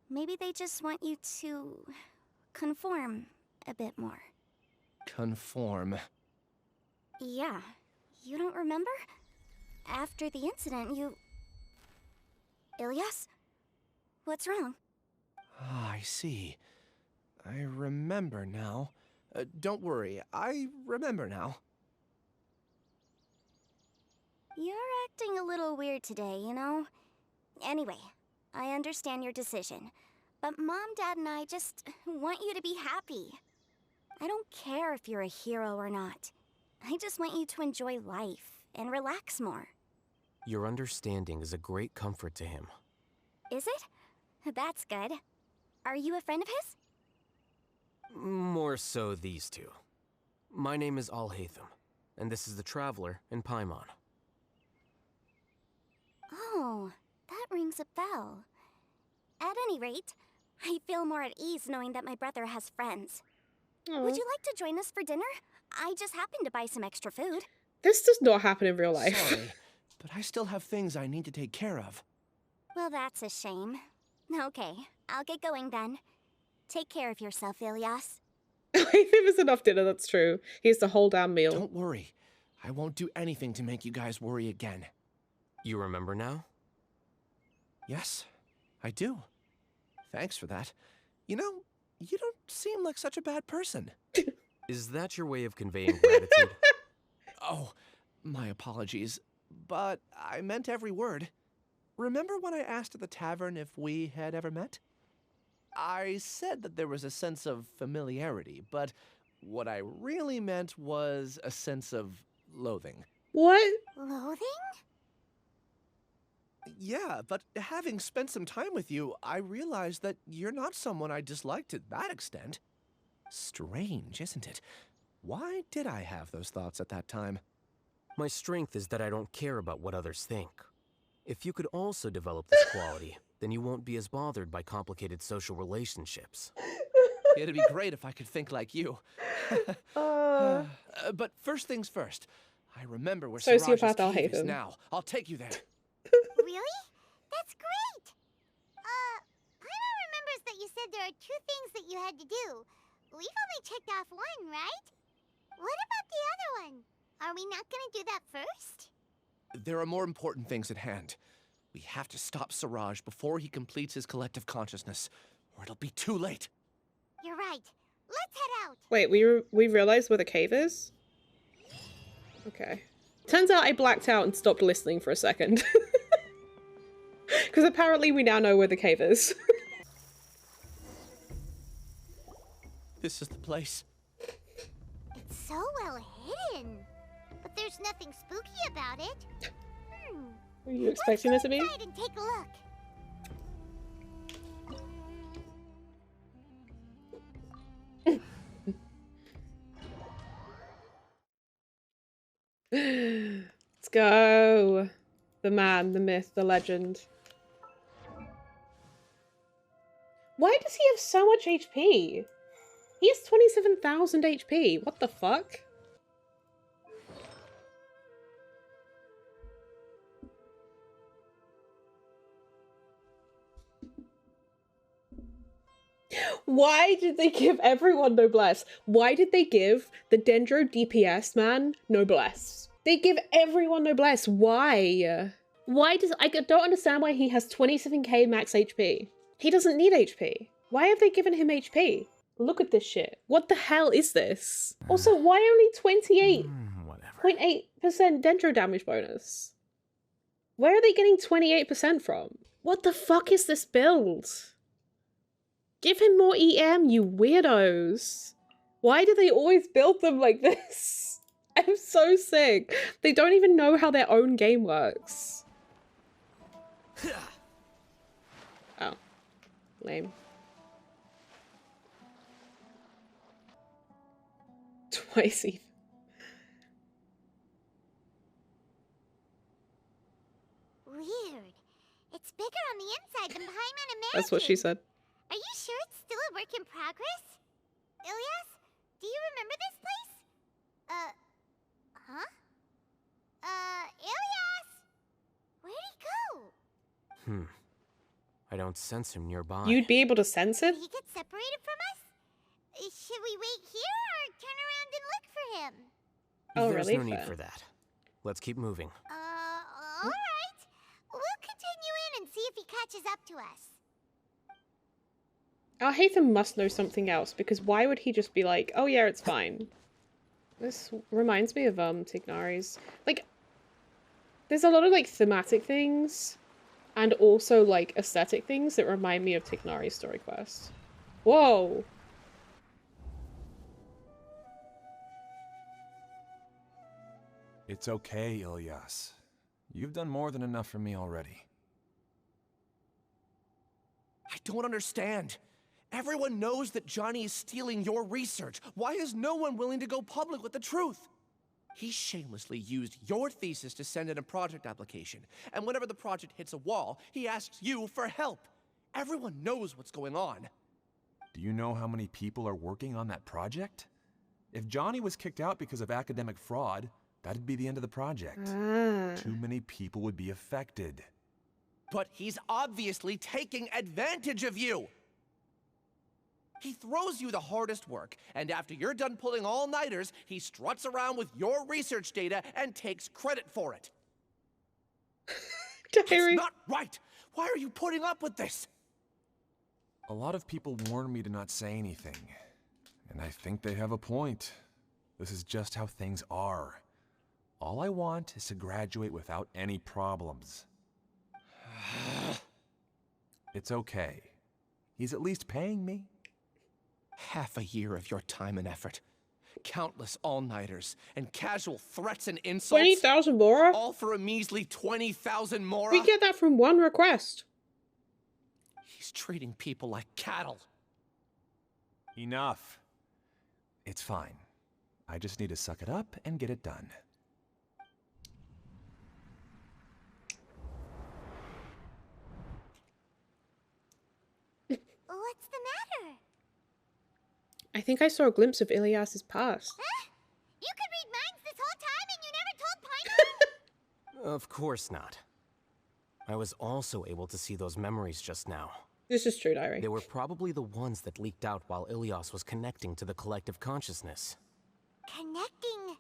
Maybe they just want you to conform a bit more. Conform. Yeah. You don't remember? After the incident, you... Ilyas? What's wrong? Ah, I see. I remember now. Don't worry, I remember now. You're acting a little weird today, you know? Anyway, I understand your decision. But Mom, Dad, and I just want you to be happy. I don't care if you're a hero or not. I just want you to enjoy life and relax more. Your understanding is a great comfort to him. Is it? That's good. Are you a friend of his? More so these two. My name is Alhaitham, and this is the Traveler in Paimon. Oh, Oh, that rings a bell. At any rate, I feel more at ease knowing that my brother has friends. Would you like to join us for dinner? I just happened to buy some extra food. This does not happen in real life. Sorry, but I still have things I need to take care of. Well, that's a shame. Okay, I'll get going then. Take care of yourself, Ilyas. If it was enough dinner, that's true. Here's the whole damn meal. Don't worry. I won't do anything to make you guys worry again. You remember now? Yes, I do. Thanks for that. You know, you don't seem like such a bad person. Is that your way of conveying gratitude? Oh, my apologies. But I meant every word. Remember when I asked at the tavern if we had ever met? I said that there was a sense of familiarity, but what I really meant was a sense of loathing. What? Loathing? Yeah, but having spent some time with you, I realized that you're not someone I dislike to that extent. Strange, isn't it? Why did I have those thoughts at that time? My strength is that I don't care about what others think. If you could also develop this quality, then you won't be as bothered by complicated social relationships. It'd be great if I could think like you. But first things first. I remember where Siraj's cave is now. I'll take you there. Really? That's great! Paimon remembers that you said there are 2 things that you had to do. We've only checked off 1, right? What about the other one? Are we not gonna do that first? There are more important things at hand. We have to stop Siraj before he completes his collective consciousness, or it'll be too late. You're right. Let's head out. Wait, we realized where the cave is? Okay. Turns out I blacked out and stopped listening for a second. Because apparently we now know where the cave is. This is the place. It's so well hidden. But there's nothing spooky about it. Were you expecting this to be? Let's go inside and take a look. Let's go. The man, the myth, the legend. Why does he have so much HP? He has 27,000 HP. What the fuck? Why did they give everyone noblesse? Why did they give the Dendro DPS man noblesse? They give everyone noblesse. Why? Why does I don't understand why he has 27k max HP. He doesn't need HP. Why have they given him HP? Look at this shit. What the hell is this? Also, why only 28.8% Dendro damage bonus? Where are they getting 28% from? What the fuck is this build? Give him more EM, you weirdos. Why do they always build them like this? I'm so sick. They don't even know how their own game works. Oh. Lame. Twice even. Weird. It's bigger on the inside than Paimon imagined. That's what she said. Are you sure it's still a work in progress? Ilyas, do you remember this place? Huh? Ilyas! Where'd he go? I don't sense him nearby. You'd be able to sense it? Did he get separated from us? Should we wait here or turn around and look for him? Oh, There's really? no need for that. Let's keep moving. Alright. We'll continue in and see if he catches up to us. Alhaitham must know something else, because why would he just be like, oh yeah, it's fine. This reminds me of Tignari's. Like, there's a lot of like thematic things and also like aesthetic things that remind me of Tignari's story quest. Whoa. It's okay, Ilyas. You've done more than enough for me already. I don't understand. Everyone knows that Johnny is stealing your research. Why is no one willing to go public with the truth? He shamelessly used your thesis to send in a project application. And whenever the project hits a wall, he asks you for help. Everyone knows what's going on. Do you know how many people are working on that project? If Johnny was kicked out because of academic fraud, that'd be the end of the project. Too many people would be affected. But he's obviously taking advantage of you. He throws you the hardest work, and after you're done pulling all-nighters, he struts around with your research data and takes credit for it. It's not right! Why are you putting up with this? A lot of people warn me to not say anything, and I think they have a point. This is just how things are. All I want is to graduate without any problems. It's okay. He's at least paying me. Half a year of your time and effort. Countless all-nighters and casual threats and insults. 20,000 mora? All for a measly 20,000 mora? We get that from one request. He's treating people like cattle. Enough. It's fine. I just need to suck it up and get it done. What's the matter? I think I saw a glimpse of Ilias's past. Huh? You could read minds this whole time and you never told Paimon? Of course not. I was also able to see those memories just now. This is true, Diary. They were probably the ones that leaked out while Ilias was connecting to the collective consciousness. Connecting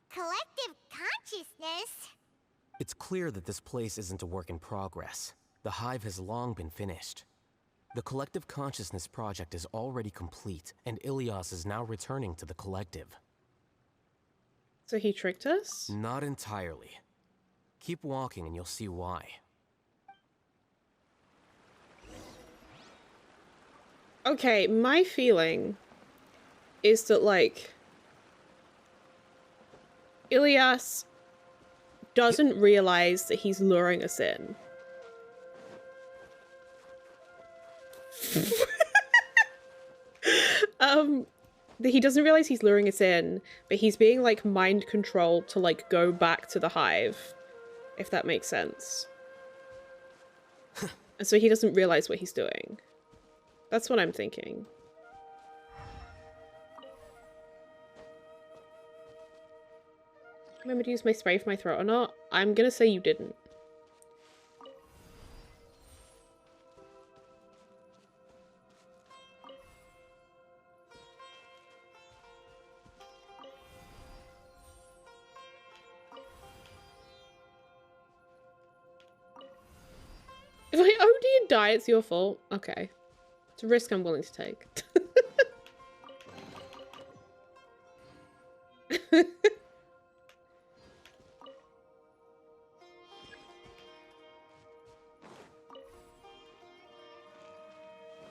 collective consciousness? It's clear that this place isn't a work in progress. The hive has long been finished. The collective consciousness project is already complete, and Ilias is now returning to the collective. So he tricked us? Not entirely. Keep walking and you'll see why. Okay, my feeling is that, like, Ilias doesn't realize that he's luring us in. That he doesn't realize he's luring us in, but he's being, like, mind controlled to, like, go back to the hive, if that makes sense. And so he doesn't realize what he's doing. That's what I'm thinking. Remember to use my spray for my throat or not? I'm gonna say you didn't. If I OD and die, it's your fault. Okay. It's a risk I'm willing to take.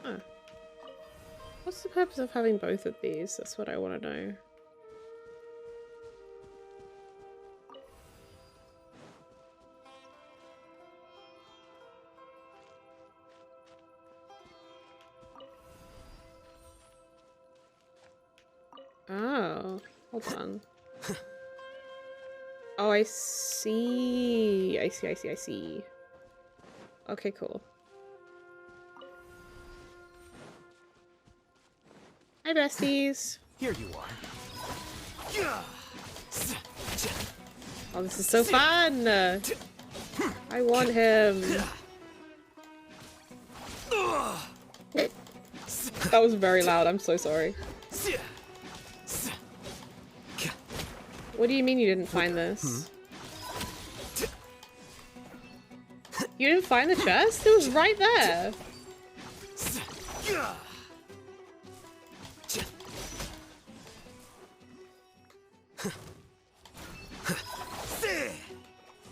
Huh. What's the purpose of having both of these? That's what I want to know. Oh, hold on. Oh, I see. I see. Okay, cool. Hi, besties. Here you are. Oh, this is so fun. I want him. That was very loud. I'm so sorry. What do you mean you didn't find this? You didn't find the chest? It was right there.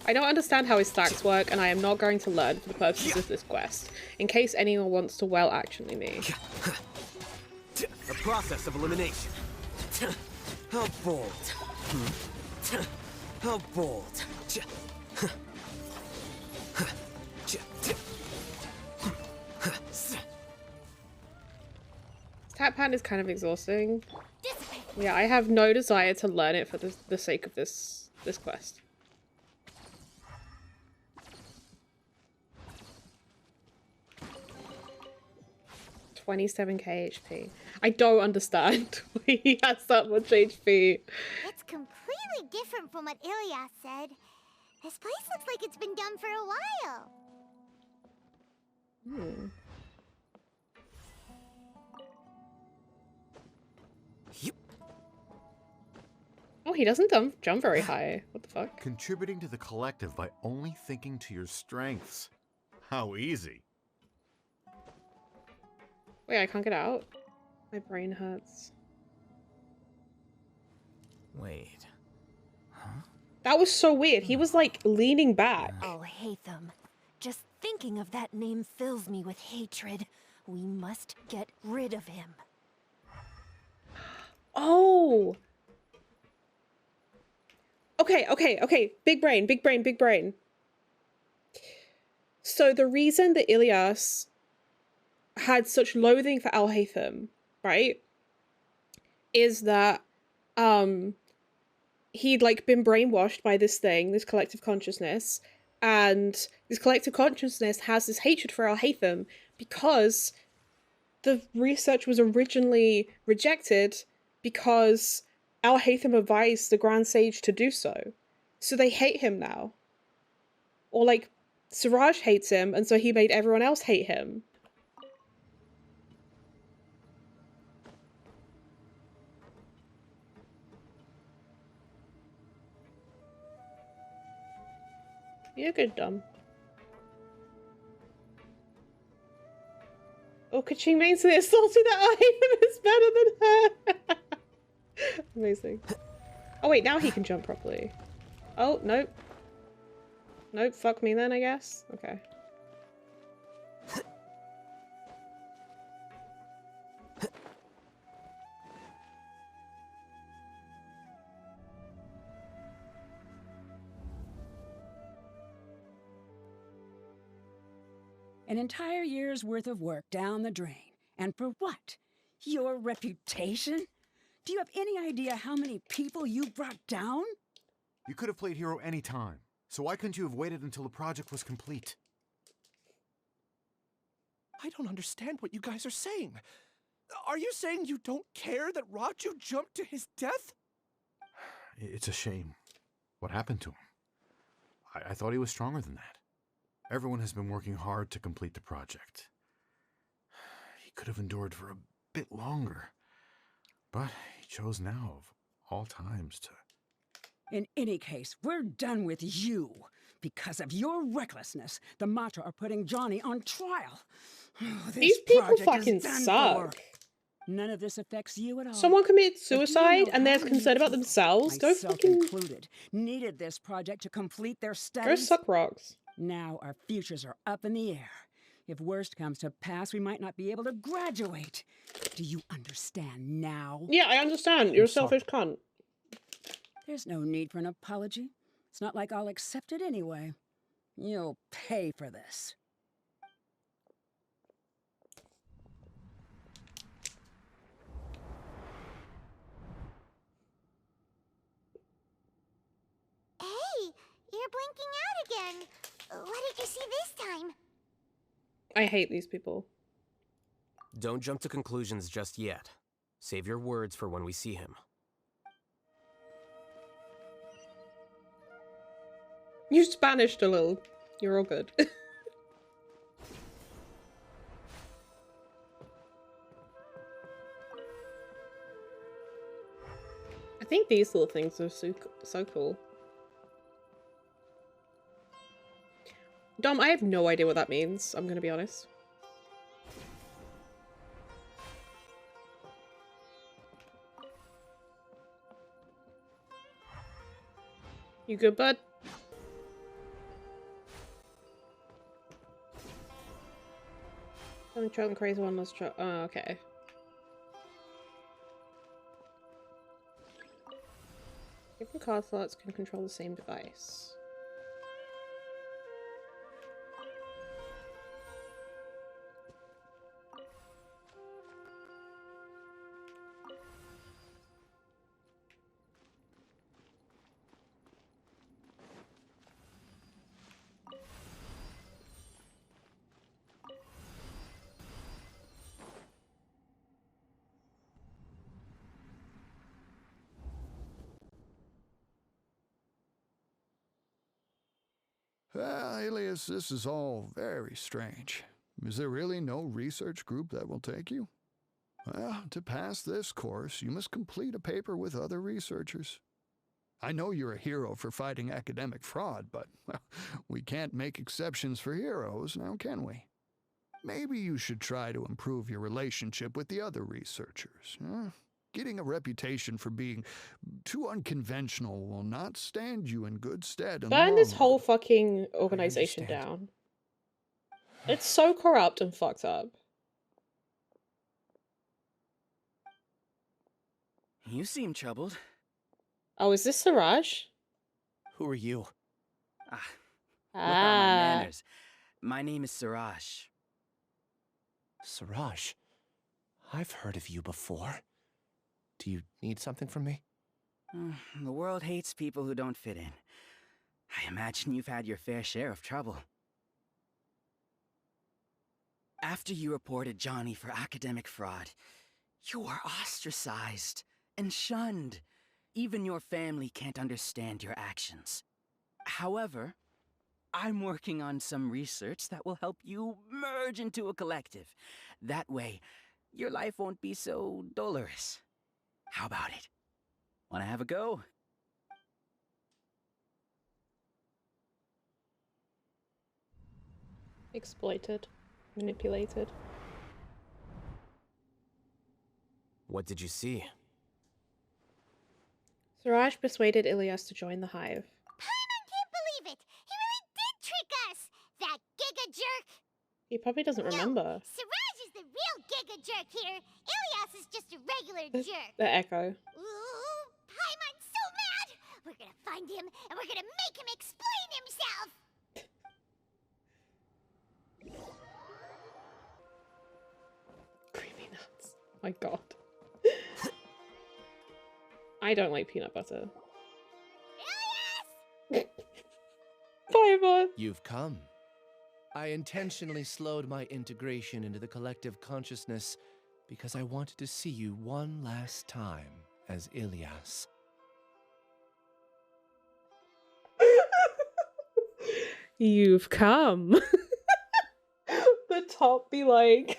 I don't understand how his stacks work, and I am not going to learn for the purposes of this quest, in case anyone wants to well actually me. The process of elimination. How bold. How bold. Tap pan is kind of exhausting. Yeah, I have no desire to learn it for the sake of this quest. $27k HP. I don't understand why he has that much HP. It's completely different from what Ilyas said. This place looks like it's been done for a while. Hmm. Oh, he doesn't jump very high. What the fuck? Contributing to the collective by only thinking to your strengths. How easy. Wait, I can't get out. My brain hurts. Wait. Huh? That was so weird. He was like leaning back. Alhaitham. Just thinking of that name fills me with hatred. We must get rid of him. Oh. Okay. Big brain. So the reason that Ilyas had such loathing for alhaitham, right, is that he'd like been brainwashed by this thing, this collective consciousness, and this collective consciousness has this hatred for alhaitham because the research was originally rejected because alhaitham advised the Grand Sage to do so. So they hate him now. Or like Siraj hates him, and so he made everyone else hate him. You're good, dumb. Oh, Kaching means to the assaulted that Alhaitham is better than her. Amazing. Oh wait, now he can jump properly. Oh, nope. Nope, fuck me then, I guess. Okay. An entire year's worth of work down the drain. And for what? Your reputation? Do you have any idea how many people you brought down? You could have played hero any time, so why couldn't you have waited until the project was complete? I don't understand what you guys are saying. Are you saying you don't care that Raju jumped to his death? It's a shame. What happened to him? I thought he was stronger than that. Everyone has been working hard to complete the project. He could have endured for a bit longer, but he chose now of all times to... In any case, we're done with you. Because of your recklessness, the Matra are putting Johnny on trial. These people fucking suck. None of this affects you at all. Someone committed suicide and they're concerned about themselves. Go fucking... included, needed this project to complete their studies. Go suck rocks. Now our futures are up in the air. If worst comes to pass, we might not be able to graduate. Do you understand now? Yeah, I understand. You're a selfish cunt. There's no need for an apology. It's not like I'll accept it anyway. You'll pay for this. Hey, you're blinking out again. What did you see this time? I hate these people. Don't jump to conclusions just yet. Save your words for when we see him. You Spanished a little. You're all good. I think these little things are so cool. Dom, I have no idea what that means, I'm gonna be honest. You good, bud? I'm trying crazy one, let's try. Oh, okay. Different card slots can control the same device. Alias, this is all very strange. Is there really no research group that will take you? Well, to pass this course, you must complete a paper with other researchers. I know you're a hero for fighting academic fraud, but well, we can't make exceptions for heroes, now can we? Maybe you should try to improve your relationship with the other researchers. Getting a reputation for being too unconventional will not stand you in good stead in the Burn long this run. whole fucking organization down. It's so corrupt and fucked up. You seem troubled. Oh, is this Siraj? Who are you? Where are my Ah. manners? My name is Siraj. Siraj, I've heard of you before. Do you need something from me? The world hates people who don't fit in. I imagine you've had your fair share of trouble. After you reported Johnny for academic fraud, you were ostracized and shunned. Even your family can't understand your actions. However, I'm working on some research that will help you merge into a collective. That way, your life won't be so dolorous. How about it? Wanna have a go? Exploited. Manipulated. What did you see? Siraj persuaded Ilyas to join the hive. Paimon can't believe it! He really did trick us! That giga jerk! He probably doesn't remember. Siraj is the real giga jerk here! Ilias is just a regular jerk! The echo. Ooh, Paimon's so mad! We're gonna find him and we're gonna make him explain himself! Creamy nuts. My god. I don't like peanut butter. Paimon! You've come. I intentionally slowed my integration into the collective consciousness because I wanted to see you one last time as Ilias. You've come. The top be like...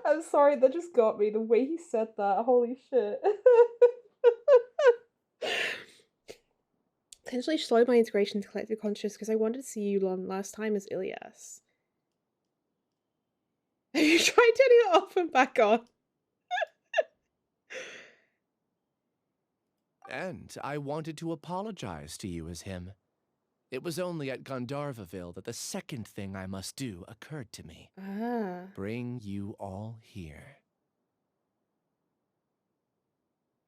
I'm sorry, that just got me. The way he said that, holy shit. Potentially slowed my integration to collective consciousness because I wanted to see you last time as Ilias. Have you tried turning it off and back on? And I wanted to apologize to you as him. It was only at Gandharvaville that the second thing I must do occurred to me. Ah. Bring you all here.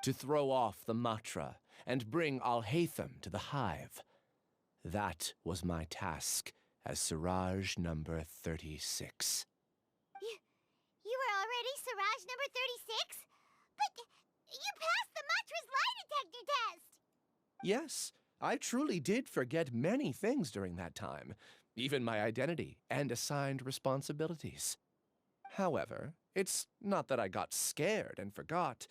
To throw off the matra and bring Alhaitham to the hive. That was my task as Siraj number 36. You were already Siraj number 36? But you passed the Matra's lie detector test! Yes, I truly did forget many things during that time, even my identity and assigned responsibilities. However, it's not that I got scared and forgot.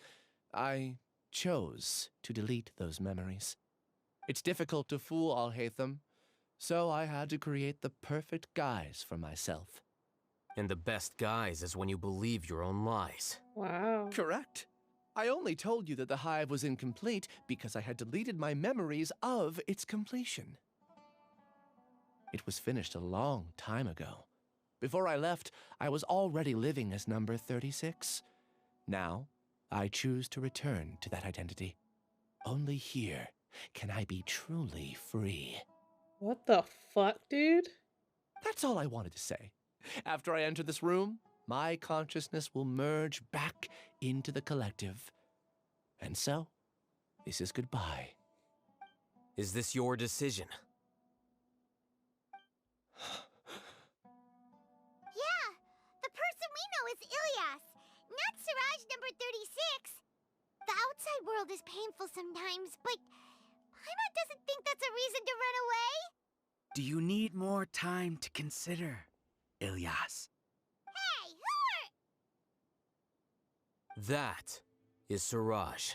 I chose to delete those memories. It's difficult to fool Alhaitham, so I had to create the perfect guise for myself. And the best guise is when you believe your own lies. Wow. Correct. I only told you that the hive was incomplete because I had deleted my memories of its completion. It was finished a long time ago. Before I left, I was already living as number 36. Now, I choose to return to that identity. Only here can I be truly free. What the fuck, dude? That's all I wanted to say. After I enter this room, my consciousness will merge back into the collective. And so, this is goodbye. Is this your decision? Yeah, the person we know is Ilias, not Siraj number 36. The outside world is painful sometimes, but Paimon doesn't think that's a reason to run away. Do you need more time to consider, Ilias? Hey, That is Siraj.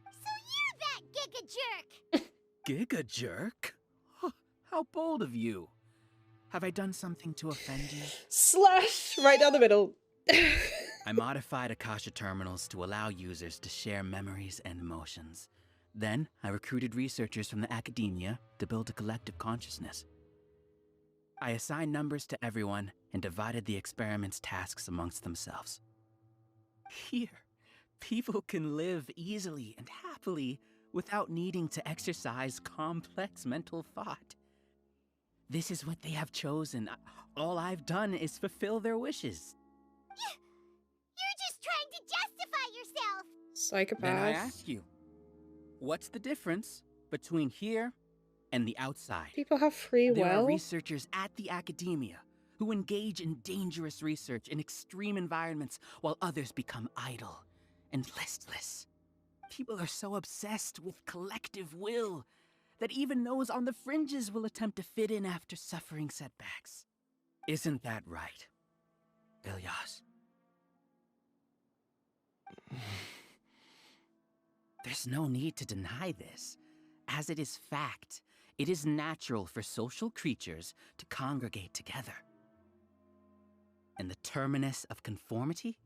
So you're that giga jerk! Giga jerk? Huh, how bold of you. Have I done something to offend you? Slash right down the middle. I modified Akasha terminals to allow users to share memories and emotions. Then, I recruited researchers from the academia to build a collective consciousness. I assigned numbers to everyone and divided the experiment's tasks amongst themselves. Here, people can live easily and happily without needing to exercise complex mental thought. This is what they have chosen. All I've done is fulfill their wishes. You're just trying to justify yourself! Psychopath. Then I ask you, what's the difference between here and the outside? People have free will. There are researchers at the academia who engage in dangerous research in extreme environments while others become idle and listless. People are so obsessed with collective will that even those on the fringes will attempt to fit in after suffering setbacks. Isn't that right, Ilyas? There's no need to deny this, as it is fact. It is natural for social creatures to congregate together. And the terminus of conformity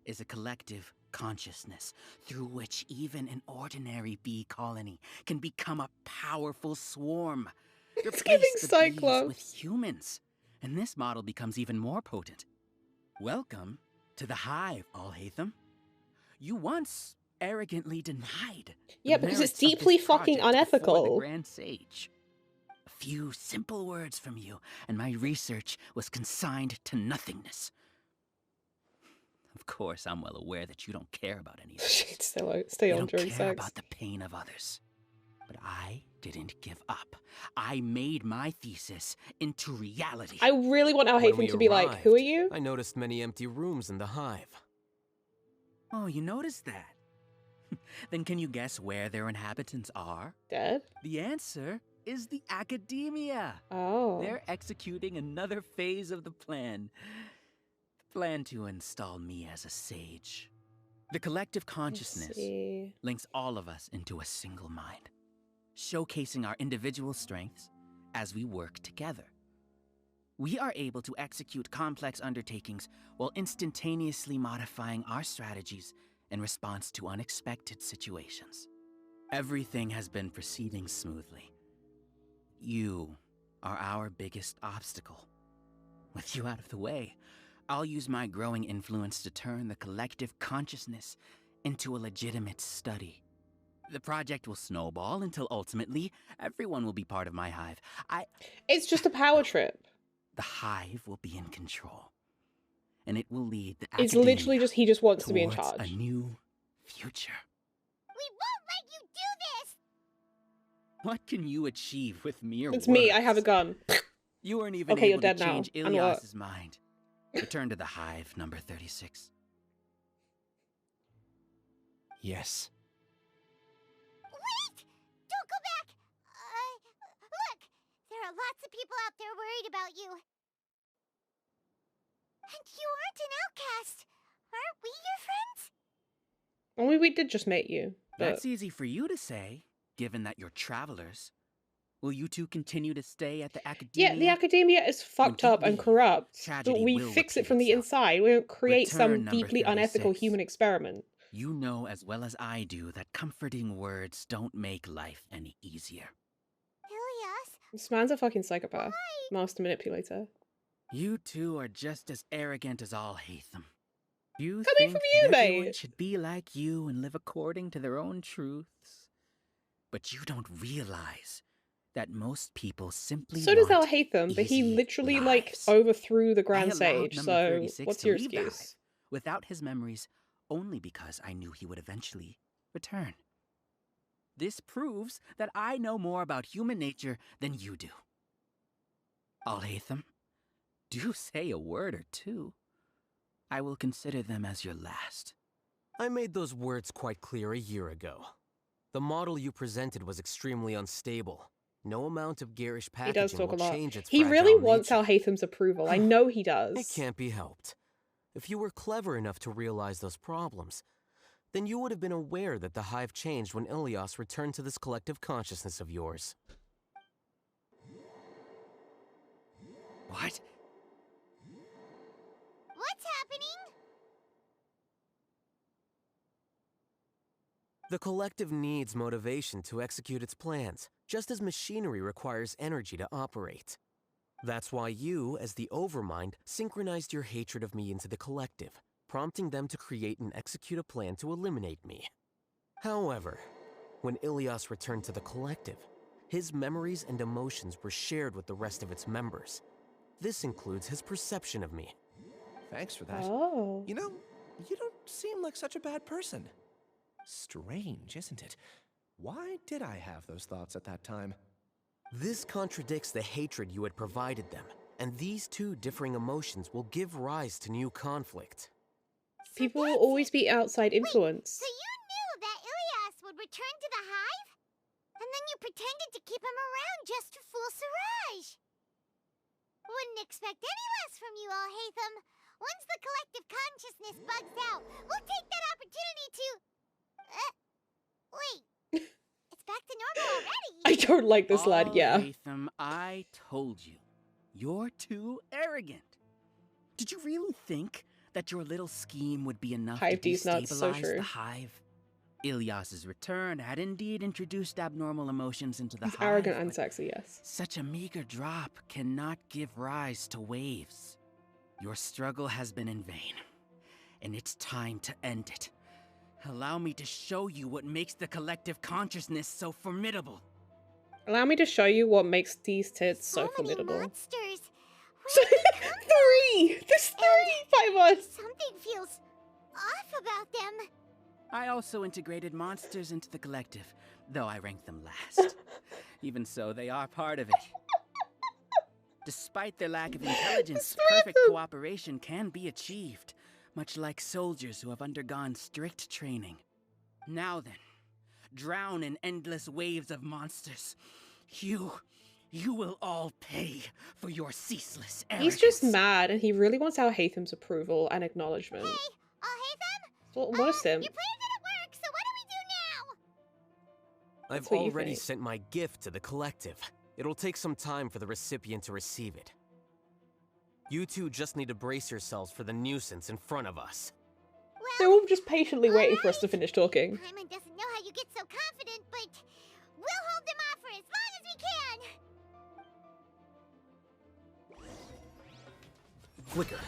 is a collective consciousness through which even an ordinary bee colony can become a powerful swarm. It's Replace giving the Cyclops bees with humans, and this model becomes even more potent. Welcome to the hive, Alhaitham. You once arrogantly denied. Yeah, because it's deeply fucking unethical. The Grand Sage. A few simple words from you, and my research was consigned to nothingness. Of course, I'm well aware that you don't care about any of this. Stay You on don't during care sex. about the pain of others. But I didn't give up. I made my thesis into reality. I really want When we Alhaitham to be like, who are arrived, you? I noticed many empty rooms in the hive. Oh, you noticed that? Then can you guess where their inhabitants are? Dead? The answer is the academia. Oh. They're executing another phase of the plan. The plan to install me as a sage. The collective consciousness links all of us into a single mind, showcasing our individual strengths as we work together. We are able to execute complex undertakings while instantaneously modifying our strategies in response to unexpected situations. Everything has been proceeding smoothly. You are our biggest obstacle. With you out of the way, I'll use my growing influence to turn the collective consciousness into a legitimate study. The project will snowball until ultimately everyone will be part of my hive. It's just a power trip. The hive will be in control, and it will lead the It's academia literally just he just wants to be in towards charge. a new future. We won't let you do this! What can you achieve with mere It's words? me, I have a gun. You weren't even Okay, you're able to dead now. change And what? Ilyas's mind. Return to the hive, number 36. Yes. Wait! Don't go back! Look! There are lots of people out there worried about you. And you aren't an outcast. Aren't we your friends? Only we did just meet you. But That's easy for you to say, given that you're travelers. Will you two continue to stay at the academia? yeah, the academia is fucked up and corrupt, but tragedy we will fix it repeat from the inside. We don't create Return, some number deeply unethical 36. human experiment. You know as well as I do that comforting words don't make life any easier. Ilyas? This man's a fucking psychopath. Master manipulator. You two are just as arrogant as Alhaitham. You Coming think from you, that everyone mate. should be like you and live according to their own truths. But you don't realize that most people simply So does want Alhaitham, but he easy literally lives. like overthrew the I Grand allowed Sage. number So 36 what's to your leave the hive excuse? without his memories, only because I knew he would eventually return. This proves that I know more about human nature than you do. Alhaitham, do say a word or two. I will consider them as your last. I made those words quite clear a year ago. The model you presented was extremely unstable. No amount of garish He does packaging talk a will lot. change its He really fragile wants nature. Alhaitham's approval. I know he does. It can't be helped. If you were clever enough to realize those problems, then you would have been aware that the hive changed when Ilias returned to this collective consciousness of yours. What? What's happening? The collective needs motivation to execute its plans, just as machinery requires energy to operate. That's why you, as the Overmind, synchronized your hatred of me into the collective, prompting them to create and execute a plan to eliminate me. However, when Ilias returned to the collective, his memories and emotions were shared with the rest of its members. This includes his perception of me. Thanks for that. Oh. You know, you don't seem like such a bad person. Strange, isn't it? Why did I have those thoughts at that time? This contradicts the hatred you had provided them, and these two differing emotions will give rise to new conflict. People will always be outside influence. So you knew that Ilias would return to the hive? And then you pretended to keep him around just to fool Siraj. Wouldn't expect any less from you, alhaitham. Once the collective consciousness bugs out, we'll take that opportunity to... wait. It's back to normal already. I don't like this lad, yeah. Alhaitham, I told you. You're too arrogant. Did you really think that your little scheme would be enough Hive to D's nuts, so destabilize true. the hive? Ilias's return had indeed introduced abnormal emotions into the He's hive. arrogant and sexy, yes. Such a meager drop cannot give rise to waves. Your struggle has been in vain, and it's time to end it. Allow me to show you what makes the collective consciousness so formidable. Allow me to show you what makes these tits so formidable. Monsters. 3! There's 3 by us! Something feels off about them. I also integrated monsters into the collective, though I ranked them last. Even so, they are part of it. Despite their lack of intelligence, perfect cooperation can be achieved, much like soldiers who have undergone strict training. Now then, drown in endless waves of monsters. You will all pay for your ceaseless arrogance. He's just mad and he really wants alhaitham's approval and acknowledgement. Hey, alhaitham? So what is him? Your plan didn't work, so what do we do now? I've what you already think. sent my gift to the collective. It'll take some time for the recipient to receive it. You two just need to brace yourselves for the nuisance in front of us. They're all just patiently waiting for us to finish talking. Paimon doesn't know how you get so confident, but we'll hold them off for as long as we can. Flicker.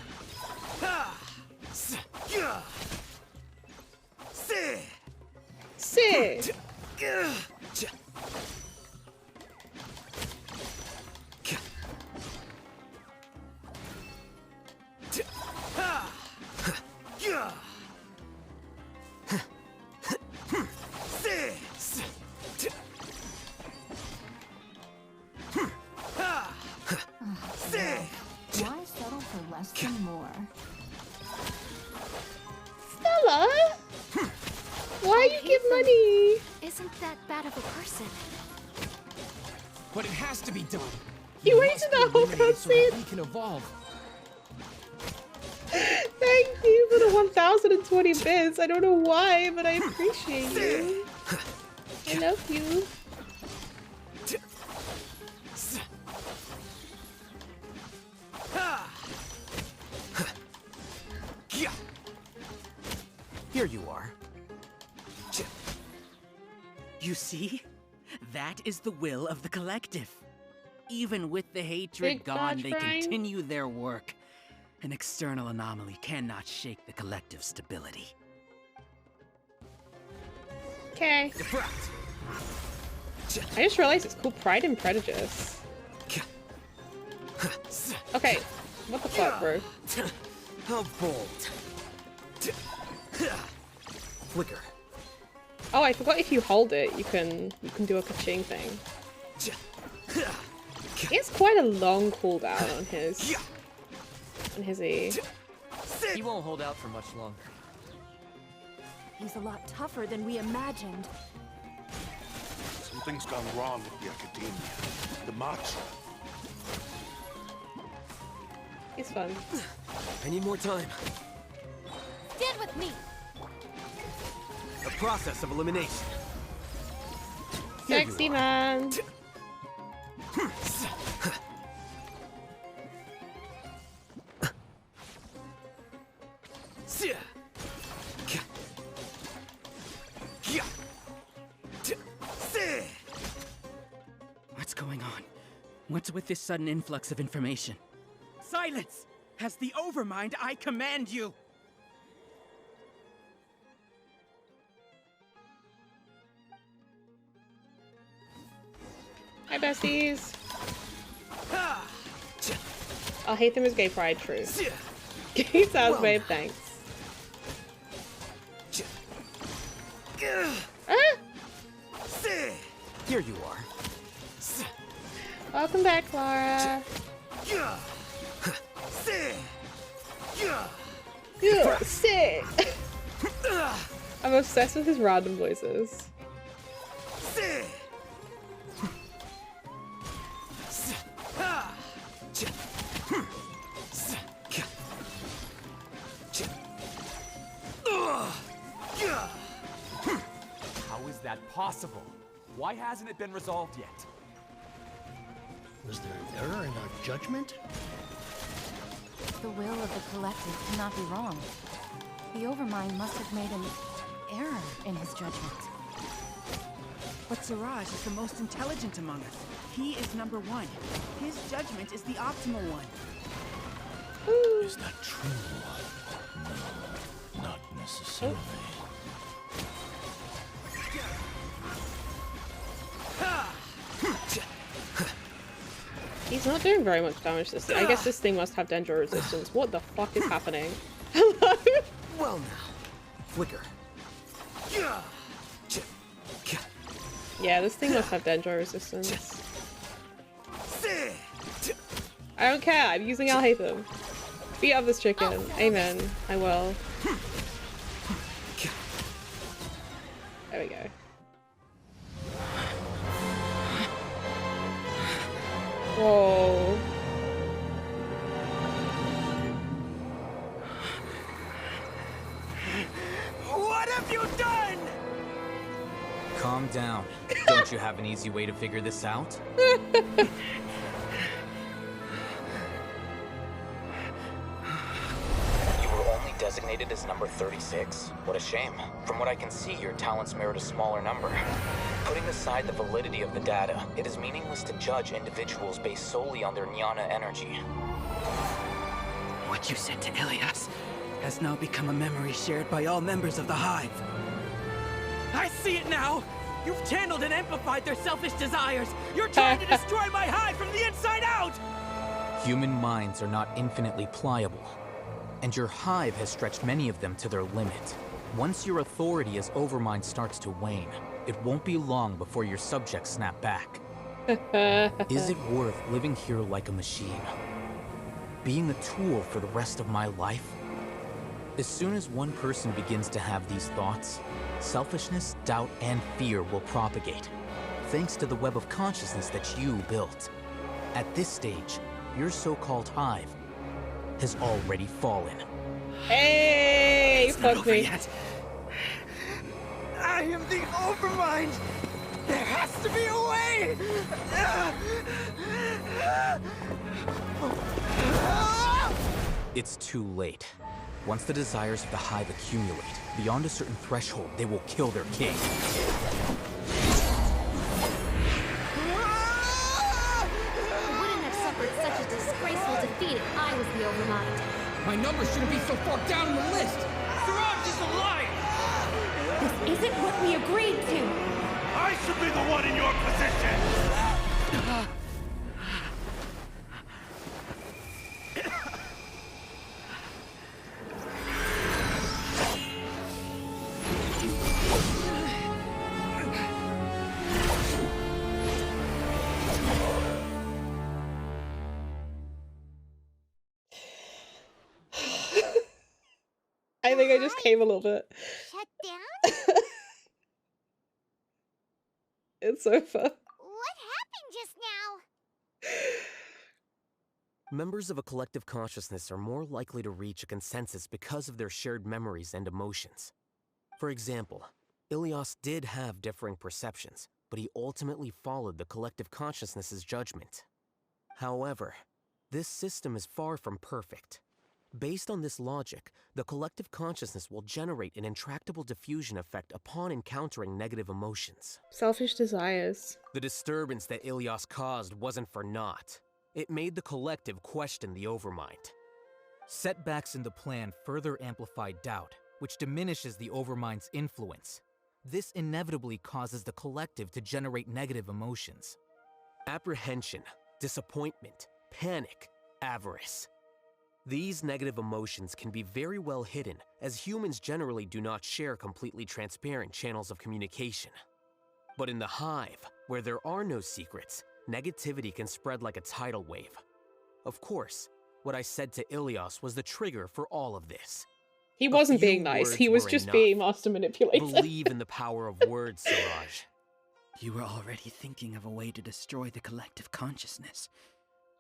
Sit! Why settle for less than more? Stella? Why you give money? Isn't that bad of a person? But it has to be done. He waited the whole So that cutscene. we can evolve. Thank you for the 1,020 bits. I don't know why, but I appreciate you. I love you. Here you are. You see? That is the will of the collective. Even with the hatred Big gone, Dodge they Brain. continue their work. An external anomaly cannot shake the collective stability. Okay. I just realized it's called Pride and Prejudice. Okay. What the fuck, bro? How bold. Flicker. Oh, I forgot if you hold it, you can do a ka-ching thing. He has quite a long cooldown on his E. He won't hold out for much longer. He's a lot tougher than we imagined. Something's gone wrong with the Academia. The march. He's fun. I need more time. Stand with me. A process of elimination. Sexy man. What's going on? What's with this sudden influx of information? Silence! As the Overmind, I command you! Hi, besties. Alhaitham is gay pride, true. Gay sounds babe, thanks. Here you are. Welcome back, Clara. Yeah, sick. I'm obsessed with his random voices. How is that possible? Why hasn't it been resolved yet? Was there an error in our judgment? The will of the collective cannot be wrong. The Overmind must have made an error in his judgment. But Siraj is the most intelligent among us. He is number one. His judgment is the optimal one. Is that true? No, not necessarily. He's not doing very much damage this thing. I guess this thing must have dendro resistance. What the fuck is happening? Hello? Well now. Flicker. Yeah, this thing must have dendro resistance. I don't care, I'm using alhaitham. Beat up this chicken. Amen. I will. There we go. Whoa. What have you done? Calm down. Don't you have an easy way to figure this out? You were only designated as number 36. What a shame. From what I can see, your talents merit a smaller number. Putting aside the validity of the data, it is meaningless to judge individuals based solely on their jnana energy. What you said to Ilias has now become a memory shared by all members of the Hive. I see it now! You've channeled and amplified their selfish desires! You're trying to destroy my Hive from the inside out! Human minds are not infinitely pliable, and your Hive has stretched many of them to their limit. Once your authority as Overmind starts to wane, it won't be long before your subjects snap back. Is it worth living here like a machine? Being a tool for the rest of my life? As soon as one person begins to have these thoughts, selfishness, doubt, and fear will propagate, thanks to the web of consciousness that you built. At this stage, your so-called Hive has already fallen. Hey, fuck me. Yet. I am the Overmind! There has to be a way! It's too late. Once the desires of the Hive accumulate, beyond a certain threshold, they will kill their king. You wouldn't have suffered such a disgraceful defeat if I was the Overmind. My number shouldn't be so far down in the list! Siraj is a liar! This isn't what we agreed to! I should be the one in your position! I think I just came a little bit. Shut down? It's so fun. What happened just now? Members of a collective consciousness are more likely to reach a consensus because of their shared memories and emotions. For example, Ilias did have differing perceptions, but he ultimately followed the collective consciousness's judgment. However, this system is far from perfect. Based on this logic, the collective consciousness will generate an intractable diffusion effect upon encountering negative emotions. Selfish desires. The disturbance that Ilias caused wasn't for naught. It made the collective question the Overmind. Setbacks in the plan further amplify doubt, which diminishes the Overmind's influence. This inevitably causes the collective to generate negative emotions. Apprehension, disappointment, panic, avarice. These negative emotions can be very well hidden, as humans generally do not share completely transparent channels of communication. But in the hive, where there are no secrets, negativity can spread like a tidal wave. Of course, what I said to Ilias was the trigger for all of this. He wasn't being nice, he was just being master manipulator. Believe in the power of words, Siraj. You were already thinking of a way to destroy the collective consciousness.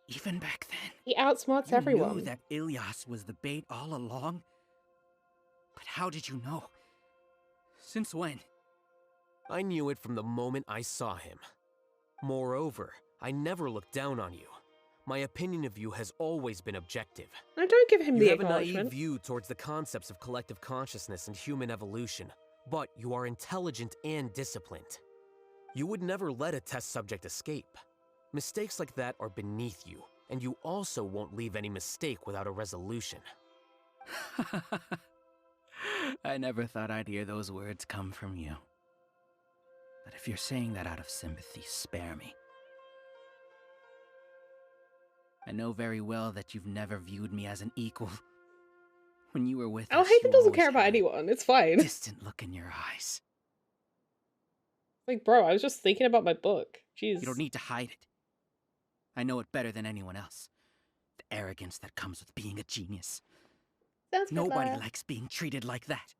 Even back then. He outsmarts everyone. You knew that Ilias was the bait all along? But how did you know? Since when? I knew it from the moment I saw him. Moreover, I never looked down on you. My opinion of you has always been objective. I don't give him the You have a naive acknowledgement. view towards the concepts of collective consciousness and human evolution, but you are intelligent and disciplined. You would never let a test subject escape. Mistakes like that are beneath you, and you also won't leave any mistake without a resolution. I never thought I'd hear those words come from you. But if you're saying that out of sympathy, spare me. I know very well that you've never viewed me as an equal. When you were with us, Alhaitham you doesn't always care about had a anyone, it's fine. distant look in your eyes. Like, bro, I was just thinking about my book. Jeez. You don't need to hide it. I know it better than anyone else. The arrogance that comes with being a genius. Sounds good, Nobody Lara. likes being treated like that.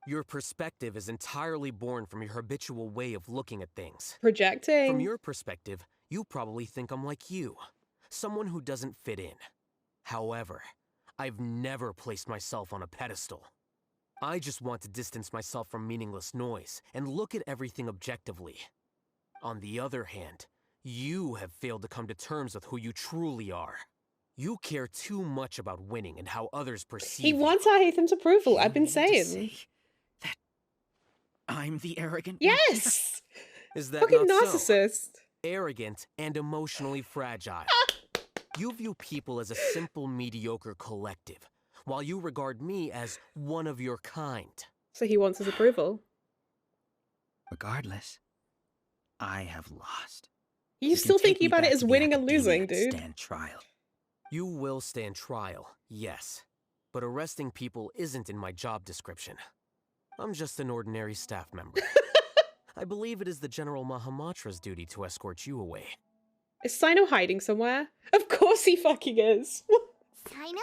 Your perspective is entirely born from your habitual way of looking at things. Projecting. From your perspective, you probably think I'm like you, someone who doesn't fit in. However, I've never placed myself on a pedestal. I just want to distance myself from meaningless noise and look at everything objectively. On the other hand, you have failed to come to terms with who you truly are. You care too much about winning and how others perceive He you. wants Alhaitham's approval, I've been saying. I'm the arrogant one. Yes! Is that Fucking not narcissist. so? Arrogant and emotionally fragile. You view people as a simple, mediocre collective, while you regard me as one of your kind. So he wants his approval. Regardless, I have lost. You're still thinking about it as winning and losing, dude. Stand trial. You will stand trial, yes. But arresting people isn't in my job description. I'm just an ordinary staff member. I believe it is the General Mahamatra's duty to escort you away. Is Sino hiding somewhere? Of course he fucking is. Sino?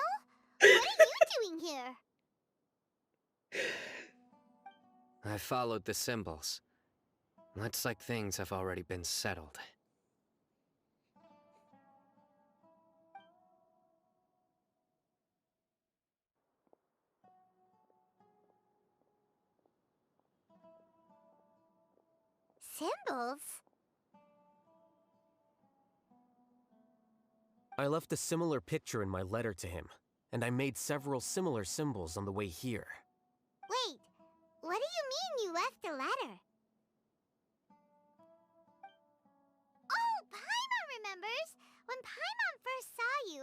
What are you doing here? I followed the symbols. Looks like things have already been settled. Symbols? I left a similar picture in my letter to him, and I made several similar symbols on the way here. Wait, what do you mean you left a letter? Oh, Paimon remembers! When Paimon first saw you,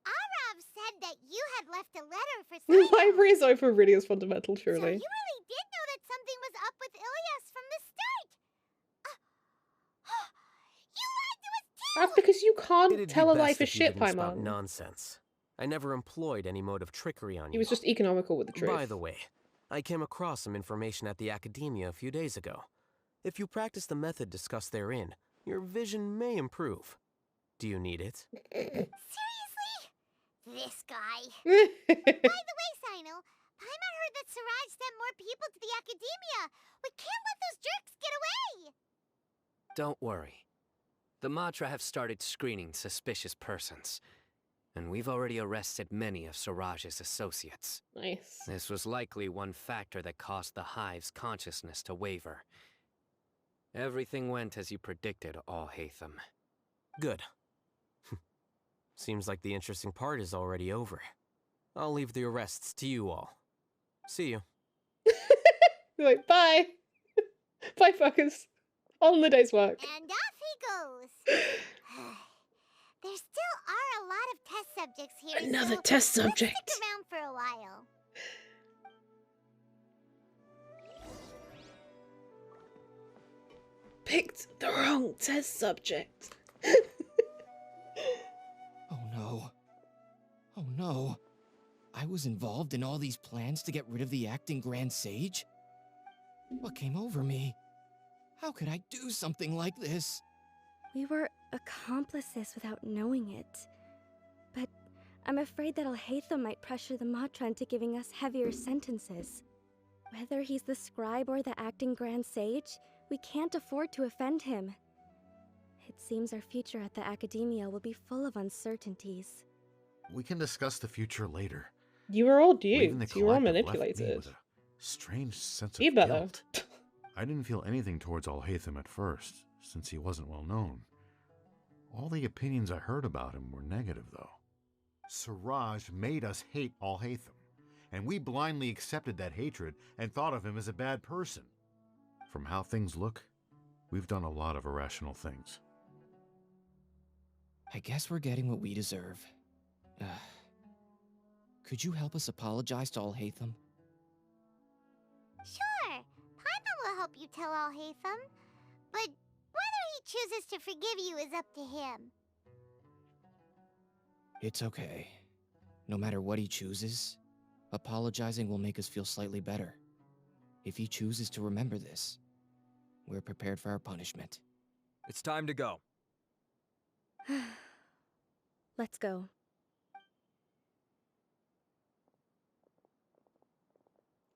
Arav said that you had left a letter for The Sino. library is over really is fundamental, So truly. you really did know that something was up with Ilias from the start! You lied to us too! That's because you can't It'd tell be a lie best for if you shit, didn't spout Paimon. nonsense. I never employed any mode of trickery on you. He was just economical with the truth. By the way, I came across some information at the Academia a few days ago. If you practice the method discussed therein, your vision may improve. Do you need it? Seriously? This guy. By the way, Sino, Paimon heard that Siraj sent more people to the Academia. We can't let those jerks get away! Don't worry. The Matra have started screening suspicious persons. and we've already arrested many of Siraj's associates. Nice. This was likely one factor that caused the hive's consciousness to waver. Everything went as you predicted, alhaitham. Good. Seems like the interesting part is already over. I'll leave the arrests to you all. See you. Like, bye. Bye, fuckers. On the day's work. And off he goes. There still are a lot of test subjects here. Another so test let's subject. stick around for a while. Picked the wrong test subject. Oh no. Oh no. I was involved in all these plans to get rid of the acting Grand Sage? What came over me? How could I do something like this? We were accomplices without knowing it. But I'm afraid that alhaitham might pressure the Matra into giving us heavier sentences. Whether he's the scribe or the acting Grand Sage, we can't afford to offend him. It seems our future at the Academia will be full of uncertainties. We can discuss the future later. You were all Even the duped. You were all collective left me manipulated. with a strange sense You of better. guilt. I didn't feel anything towards alhaitham at first, since he wasn't well known. All the opinions I heard about him were negative, though. Siraj made us hate alhaitham, and we blindly accepted that hatred and thought of him as a bad person. From how things look, we've done a lot of irrational things. I guess we're getting what we deserve. Could you help us apologize to alhaitham? Sure, Paimon will help you tell alhaitham. But whether he chooses to forgive you is up to him. It's okay. No matter what he chooses, apologizing will make us feel slightly better. If he chooses to remember this, we're prepared for our punishment. It's time to go. Let's go.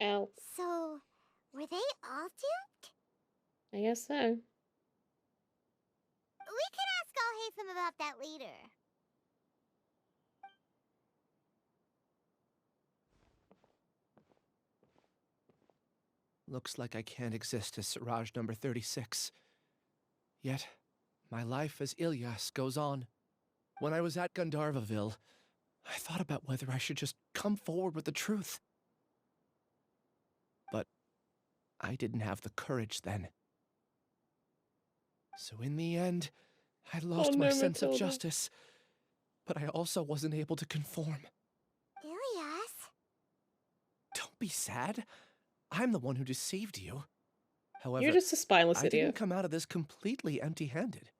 Ow. So, were they all duped? I guess so. We can ask alhaitham about that later. Looks like I can't exist as Siraj number 36. Yet, my life as Ilyas goes on. When I was at Gandharvaville, I thought about whether I should just come forward with the truth. But I didn't have the courage then. So in the end, I lost my sense of justice, but I also wasn't able to conform. Ilyas? Don't be sad. I'm the one who deceived you. However, You're just a spineless I idiot. didn't come out of this completely empty-handed.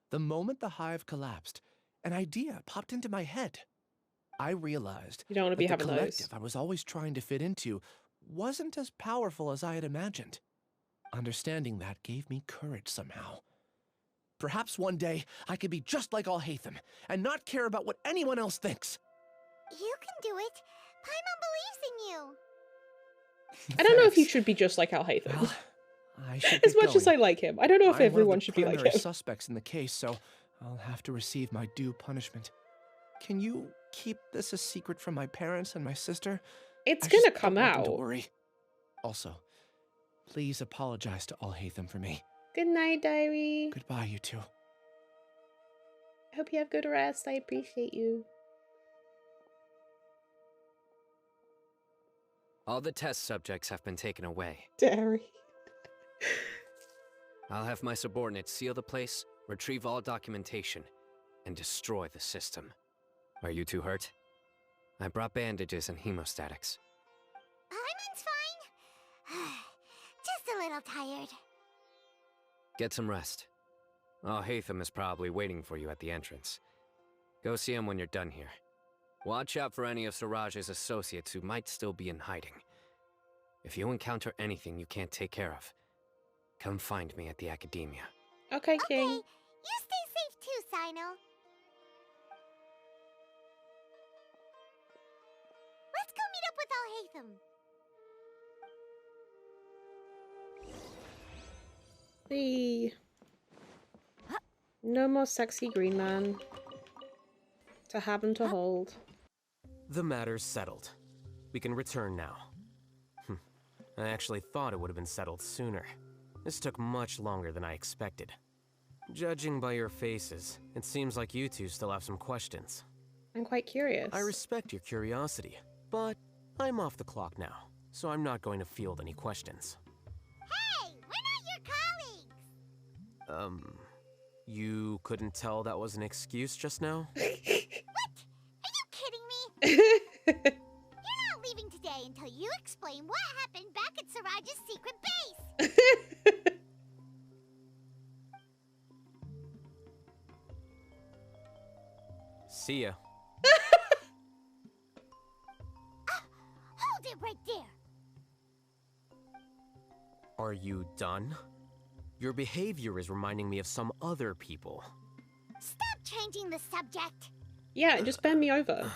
The moment the hive collapsed, an idea popped into my head. I realized You don't want to be that the having collective those. I was always trying to fit into wasn't as powerful as I had imagined. Understanding that gave me courage somehow. Perhaps one day I could be just like alhaitham and not care about what anyone else thinks. You can do it. Paimon believes in you. I don't know if you should be just like alhaitham. Well, I should As get much as I going. like him, I don't know if I'm one of everyone the should be like primary him. suspects in the case, so I'll have to receive my due punishment. Can you keep this a secret from my parents and my sister? It's I gonna just come don't want them to out. worry. Also, please apologize to alhaitham for me. Good night, diary. Goodbye, you two. I hope you have good rest. I appreciate you. All the test subjects have been taken away. Diary. I'll have my subordinates seal the place, retrieve all documentation, and destroy the system. Are you two hurt? I brought bandages and hemostatics. Paimon's fine. Just a little tired. Get some rest. Alhaitham is probably waiting for you at the entrance. Go see him when you're done here. Watch out for any of Siraj's associates who might still be in hiding. If you encounter anything you can't take care of, come find me at the Academia. Okay, King. Okay, you stay safe too, Sino. Let's go meet up with alhaitham. No more sexy green man. To have and to hold. The matter's settled. We can return now. I actually thought it would have been settled sooner. This took much longer than I expected. Judging by your faces, it seems like you two still have some questions. I'm quite curious. I respect your curiosity, but I'm off the clock now, so I'm not going to field any questions. Hey, we're not your colleagues! You couldn't tell that was an excuse just now? What? Are you kidding me? You're not leaving today until you explain what happened back at Suraj's secret base! See ya. Hold it right there! Are you done? Your behavior is reminding me of some other people. Stop changing the subject! Yeah, just bend me over.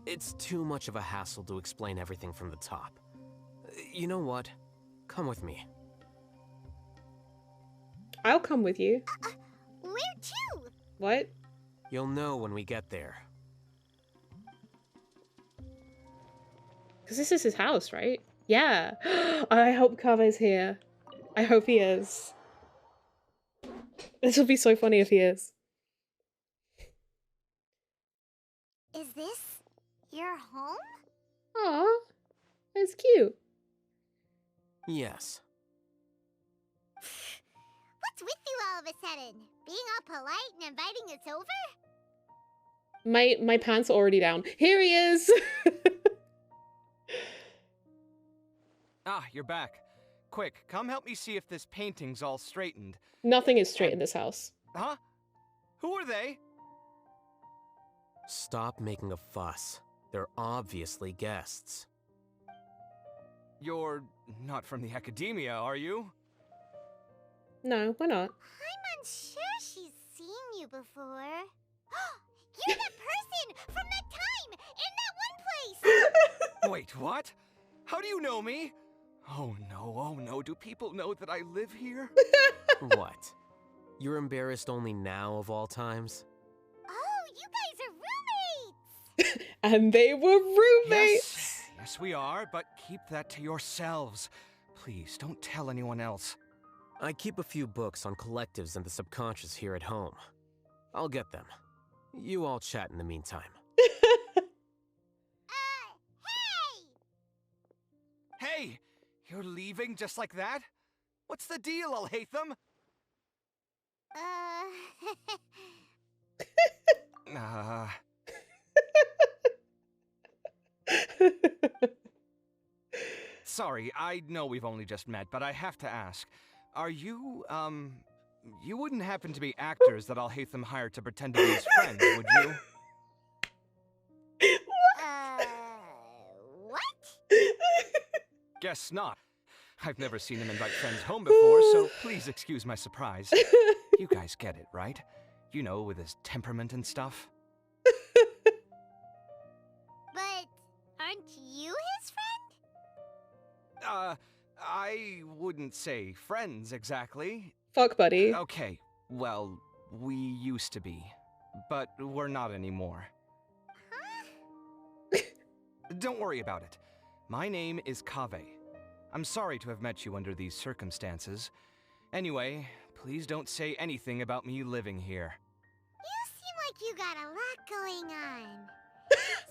It's too much of a hassle to explain everything from the top. You know what? Come with me. I'll come with you. Where to? What? You'll know when we get there. Because this is his house, right? Yeah. I hope Kave's here. I hope he is. This will be so funny if he is. Is this your home? Aw, that's cute. Yes. What's with you all of a sudden? Being all polite and inviting us over? My pants are already down. Here he is! Ah, you're back. Quick, come help me see if this painting's all straightened. Nothing is straight in this house. Huh? Who are they? Stop making a fuss. They're obviously guests. You're not from the academia, are you? No, we're not. I'm unsure she's seen you before. You're the person from that time in that one place! Wait, what? How do you know me? Oh no, do people know that I live here? What? You're embarrassed only now of all times? Oh, you guys are roommates! And they were roommates! Yes, we are, but keep that to yourselves. Please, don't tell anyone else. I keep a few books on collectives and the subconscious here at home. I'll get them. You all chat in the meantime. Hey! You're leaving just like that? What's the deal, alhaitham? Sorry, I know we've only just met, but I have to ask. Are you, you wouldn't happen to be actors that alhaitham hired to pretend to be his friends, would you? What? Guess not. I've never seen him invite friends home before, so please excuse my surprise. You guys get it, right? You know, with his temperament and stuff. But aren't you his friend? I wouldn't say friends exactly. Fuck buddy. Okay, well, we used to be, but we're not anymore. Huh? Don't worry about it. My name is Kave. I'm sorry to have met you under these circumstances. Anyway, please don't say anything about me living here. You seem like you got a lot going on.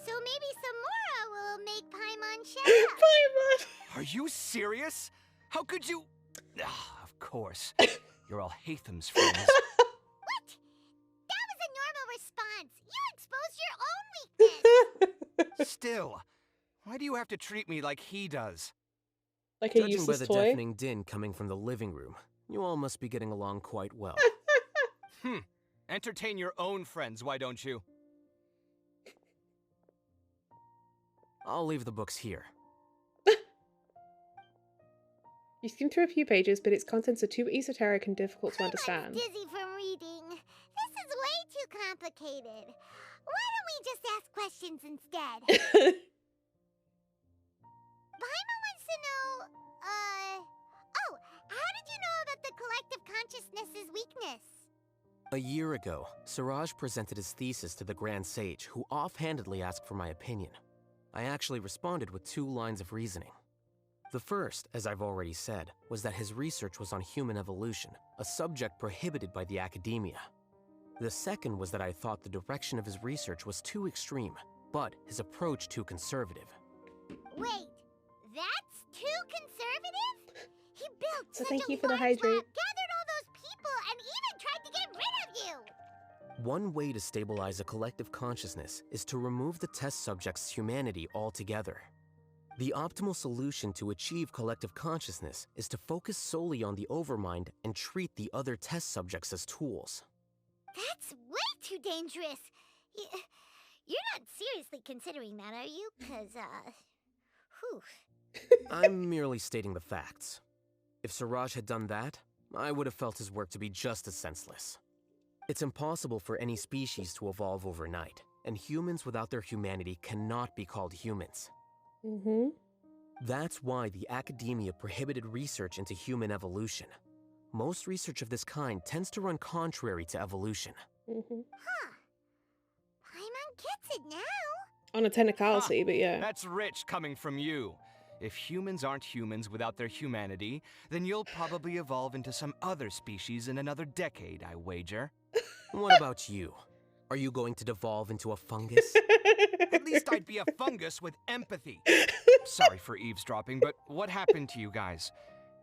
So maybe Samora will make Paimon shut up. Paimon! Are you serious? How could you? Of course. You're alhaitham's friends. What? That was a normal response. You exposed your own weakness. Still, why do you have to treat me like he does? Like a Judging by useless the toy? deafening din coming from the living room, you all must be getting along quite well. Entertain your own friends, why don't you? I'll leave the books here. You skim through a few pages, but its contents are too esoteric and difficult to understand. I'm dizzy from reading. This is way too complicated. Why don't we just ask questions instead? Paimon wants to know, how did you know about the A year ago, Suraj presented his thesis to the Grand Sage, who offhandedly asked for my opinion. I actually responded with 2 lines of reasoning. The first, as I've already said, was that his research was on human evolution, a subject prohibited by the academia. The second was that I thought the direction of his research was too extreme, but his approach too conservative. Wait, that's too conservative? He built So such thank a you for the large hydrate. lab, gathered all those people, and even tried to get rid of you! One way to stabilize a collective consciousness is to remove the test subject's humanity altogether. The optimal solution to achieve collective consciousness is to focus solely on the overmind and treat the other test subjects as tools. That's way too dangerous. You're not seriously considering that, are you? Whew. I'm merely stating the facts. If Suraj had done that, I would have felt his work to be just as senseless. It's impossible for any species to evolve overnight, and humans without their humanity cannot be called humans. Mm-hmm. That's why the academia prohibited research into human evolution. Most research of this kind tends to run contrary to evolution. Mm-hmm. Huh. Paimon gets it now. On a technicality, but yeah. That's rich coming from you. If humans aren't humans without their humanity, then you'll probably evolve into some other species in another decade, I wager. What about you? Are you going to devolve into a fungus? At least I'd be a fungus with empathy. Sorry for eavesdropping, but what happened to you guys?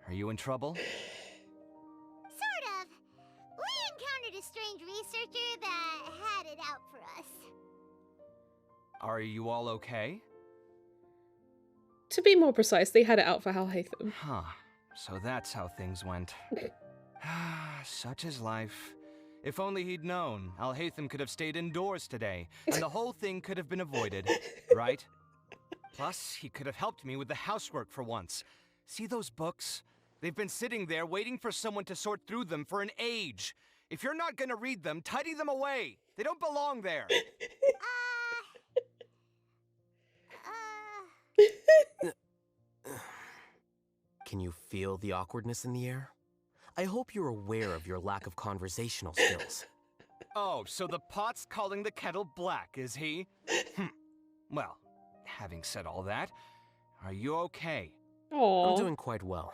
Are you in trouble? Sort of. We encountered a strange researcher that had it out for us. Are you all okay? To be more precise, they had it out for alhaitham. Huh. So that's how things went. Such is life. If only he'd known, alhaitham could have stayed indoors today, and the whole thing could have been avoided, right? Plus, he could have helped me with the housework for once. See those books? They've been sitting there waiting for someone to sort through them for an age. If you're not gonna read them, tidy them away. They don't belong there. Can you feel the awkwardness in the air? I hope you're aware of your lack of conversational skills. Oh, so the pot's calling the kettle black, is he? Well, having said all that, are you okay? I'm doing quite well.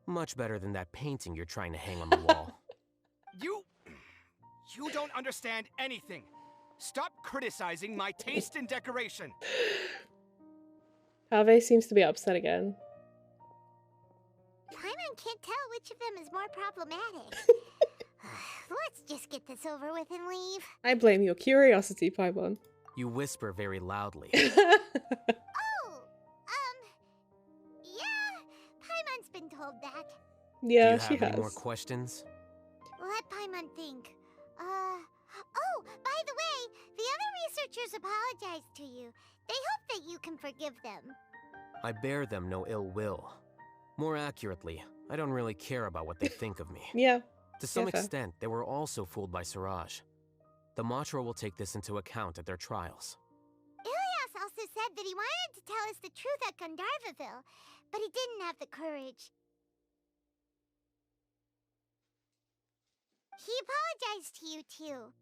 Much better than that painting you're trying to hang on the wall. You don't understand anything. Stop criticizing my taste in decoration. Harvey seems to be upset again. Paimon can't tell which of them is more problematic. Let's just get this over with and leave. I blame your curiosity, Paimon. You whisper very loudly. Yeah, Paimon's been told that. Yeah, she has. Do you have any more questions? Let Paimon think. Oh, by the way, the other researchers apologized to you. They hope that you can forgive them. I bear them no ill will. More accurately, I don't really care about what they think of me. Yeah. To some fair. extent, they were also fooled by Suraj. The Matra will take this into account at their trials. Ilias also said that he wanted to tell us the truth at Gandharvaville, but he didn't have the courage. He apologized to you, too.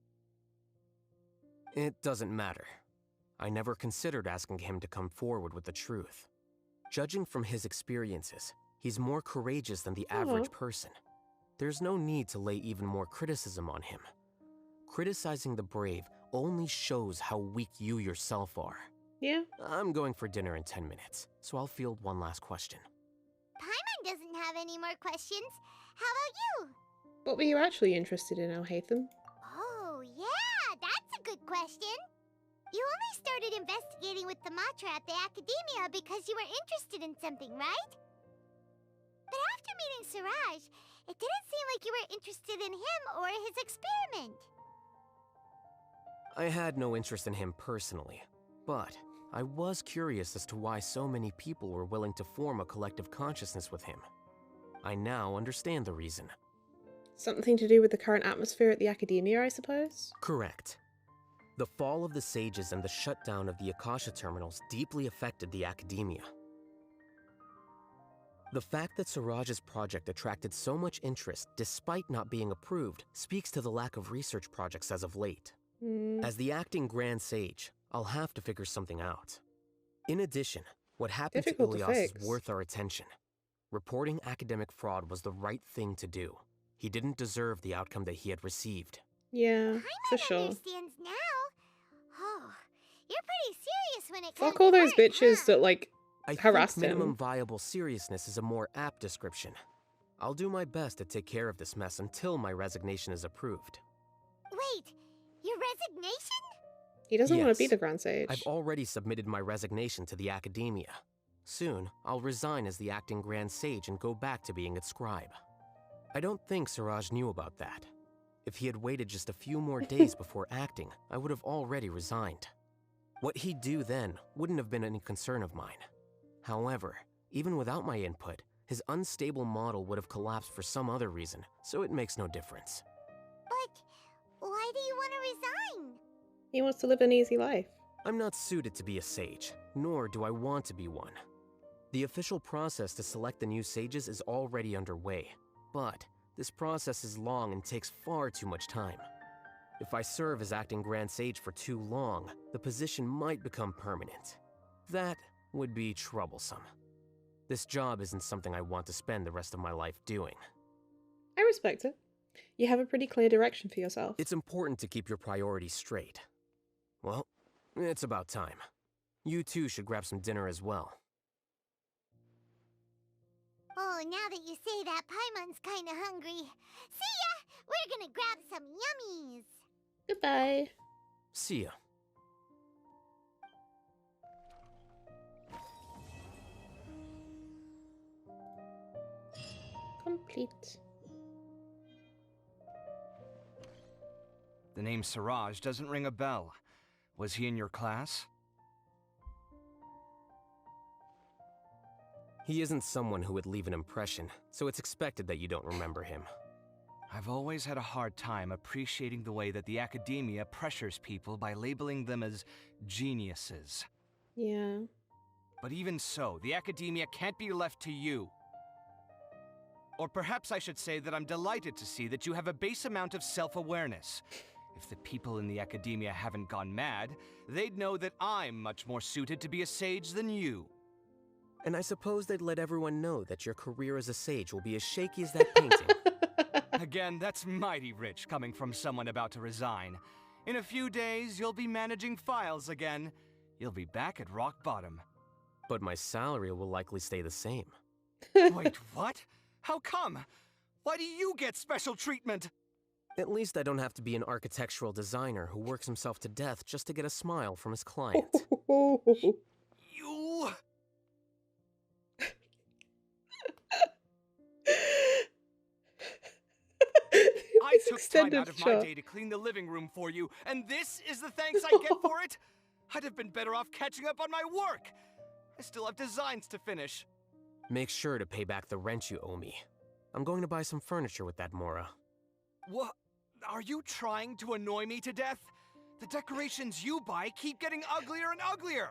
It doesn't matter. I never considered asking him to come forward with the truth. Judging from his experiences, he's more courageous than the average person. There's no need to lay even more criticism on him. Criticizing the brave only shows how weak you yourself are. Yeah. I'm going for dinner in 10 minutes, so I'll field one last question. Paimon doesn't have any more questions. How about you? What were you actually interested in, alhaitham? Oh, yeah, that's a good question. You only started investigating with the Matra at the Academia because you were interested in something, right? But after meeting Suraj, it didn't seem like you were interested in him or his experiment. I had no interest in him personally, but I was curious as to why so many people were willing to form a collective consciousness with him. I now understand the reason. Something to do with the current atmosphere at the Academia, I suppose? Correct. The fall of the sages and the shutdown of the Akasha terminals deeply affected the Academia. The fact that Suraj's project attracted so much interest despite not being approved speaks to the lack of research projects as of late. As the acting Grand Sage, I'll have to figure something out. In addition, what happened Difficult to to Ilias is fix. worth our attention. Reporting academic fraud was the right thing to do. He didn't deserve the outcome that he had received. Yeah, for sure. Understands now. Oh, you're pretty serious when it comes Fuck all to those art, bitches huh? that like I harassed think minimum him. viable seriousness is a more apt description. I'll do my best to take care of this mess until my resignation is approved. Wait, your resignation? He doesn't want to be Yes. the Grand Sage. I've already submitted my resignation to the Academia. Soon, I'll resign as the acting Grand Sage and go back to being its scribe. I don't think Suraj knew about that. If he had waited just a few more days before acting, I would have already resigned. What he'd do then wouldn't have been any concern of mine. However, even without my input, his unstable model would have collapsed for some other reason, so it makes no difference. But why do you want to resign? He wants to live an easy life. I'm not suited to be a sage, nor do I want to be one. The official process to select the new sages is already underway, but this process is long and takes far too much time. If I serve as acting Grand Sage for too long, the position might become permanent. That would be troublesome. This job isn't something I want to spend the rest of my life doing. I respect it. You have a pretty clear direction for yourself. It's important to keep your priorities straight. Well, it's about time. You two should grab some dinner as well. Oh, now that you say that, Paimon's kinda hungry. See ya! We're gonna grab some yummies! Goodbye. See ya. Complete. The name Suraj doesn't ring a bell. Was he in your class? He isn't someone who would leave an impression, so it's expected that you don't remember him. I've always had a hard time appreciating the way that the academia pressures people by labeling them as geniuses. Yeah. But even so, the academia can't be left to you. Or perhaps I should say that I'm delighted to see that you have a base amount of self-awareness. If the people in the academia haven't gone mad, they'd know that I'm much more suited to be a sage than you. And I suppose they'd let everyone know that your career as a sage will be as shaky as that painting. Again, that's mighty rich coming from someone about to resign. In a few days, you'll be managing files again. You'll be back at rock bottom. But my salary will likely stay the same. Wait, what? How come? Why do you get special treatment? At least I don't have to be an architectural designer who works himself to death just to get a smile from his client. You... I took time out of my day to clean the living room for you, and this is the thanks I get for it? I'd have been better off catching up on my work. I still have designs to finish. Make sure to pay back the rent you owe me. I'm going to buy some furniture with that Mora. What? Are you trying to annoy me to death? The decorations you buy keep getting uglier and uglier.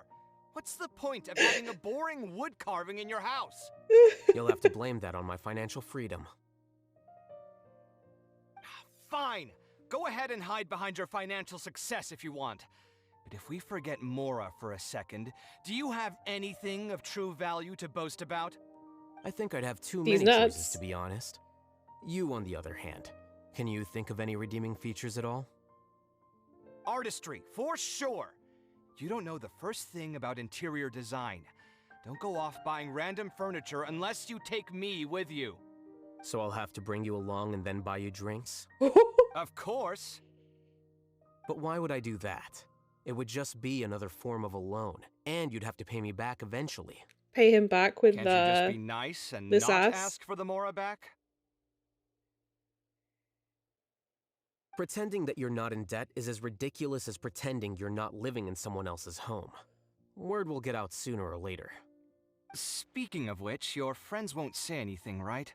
What's the point of having a boring wood carving in your house? You'll have to blame that on my financial freedom. Fine. Go ahead and hide behind your financial success if you want. But if we forget Mora for a second, do you have anything of true value to boast about? I think I'd have too These many nuts. choices, to be honest. You, on the other hand, can you think of any redeeming features at all? Artistry, for sure. You don't know the first thing about interior design. Don't go off buying random furniture unless you take me with you. So I'll have to bring you along and then buy you drinks? Of course. But why would I do that? It would just be another form of a loan, and you'd have to pay me back eventually. Pay him back with Can't you just be nice and this not ass. ask for the Mora back? Pretending that you're not in debt is as ridiculous as pretending you're not living in someone else's home. Word will get out sooner or later. Speaking of which, your friends won't say anything, right?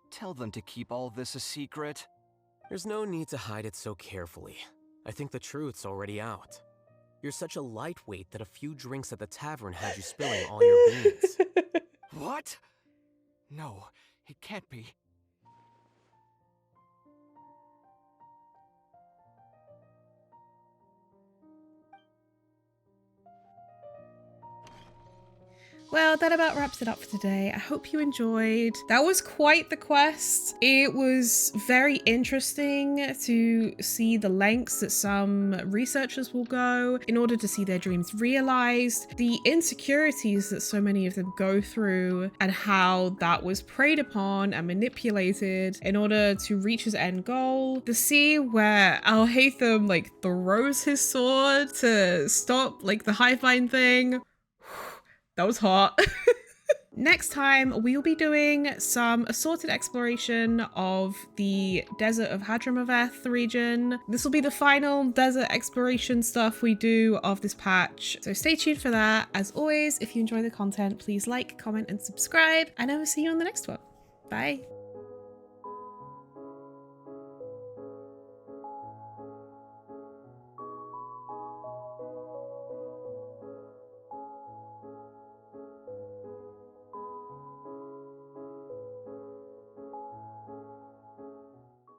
Tell them to keep all this a secret. There's no need to hide it so carefully. I think the truth's already out. You're such a lightweight that a few drinks at the tavern had you spilling all your beans. What? No, it can't be. Well, that about wraps it up for today. I hope you enjoyed. That was quite the quest. It was very interesting to see the lengths that some researchers will go in order to see their dreams realized, the insecurities that so many of them go through, and how that was preyed upon and manipulated in order to reach his end goal. The scene where Alhaitham like throws his sword to stop like the hive mind thing. That was hot. Next time, we will be doing some assorted exploration of the desert of Hadramaveth region. This will be the final desert exploration stuff we do of this patch, so stay tuned for that. As always, if you enjoy the content, please like, comment, and subscribe, and I will see you on the next one. Bye.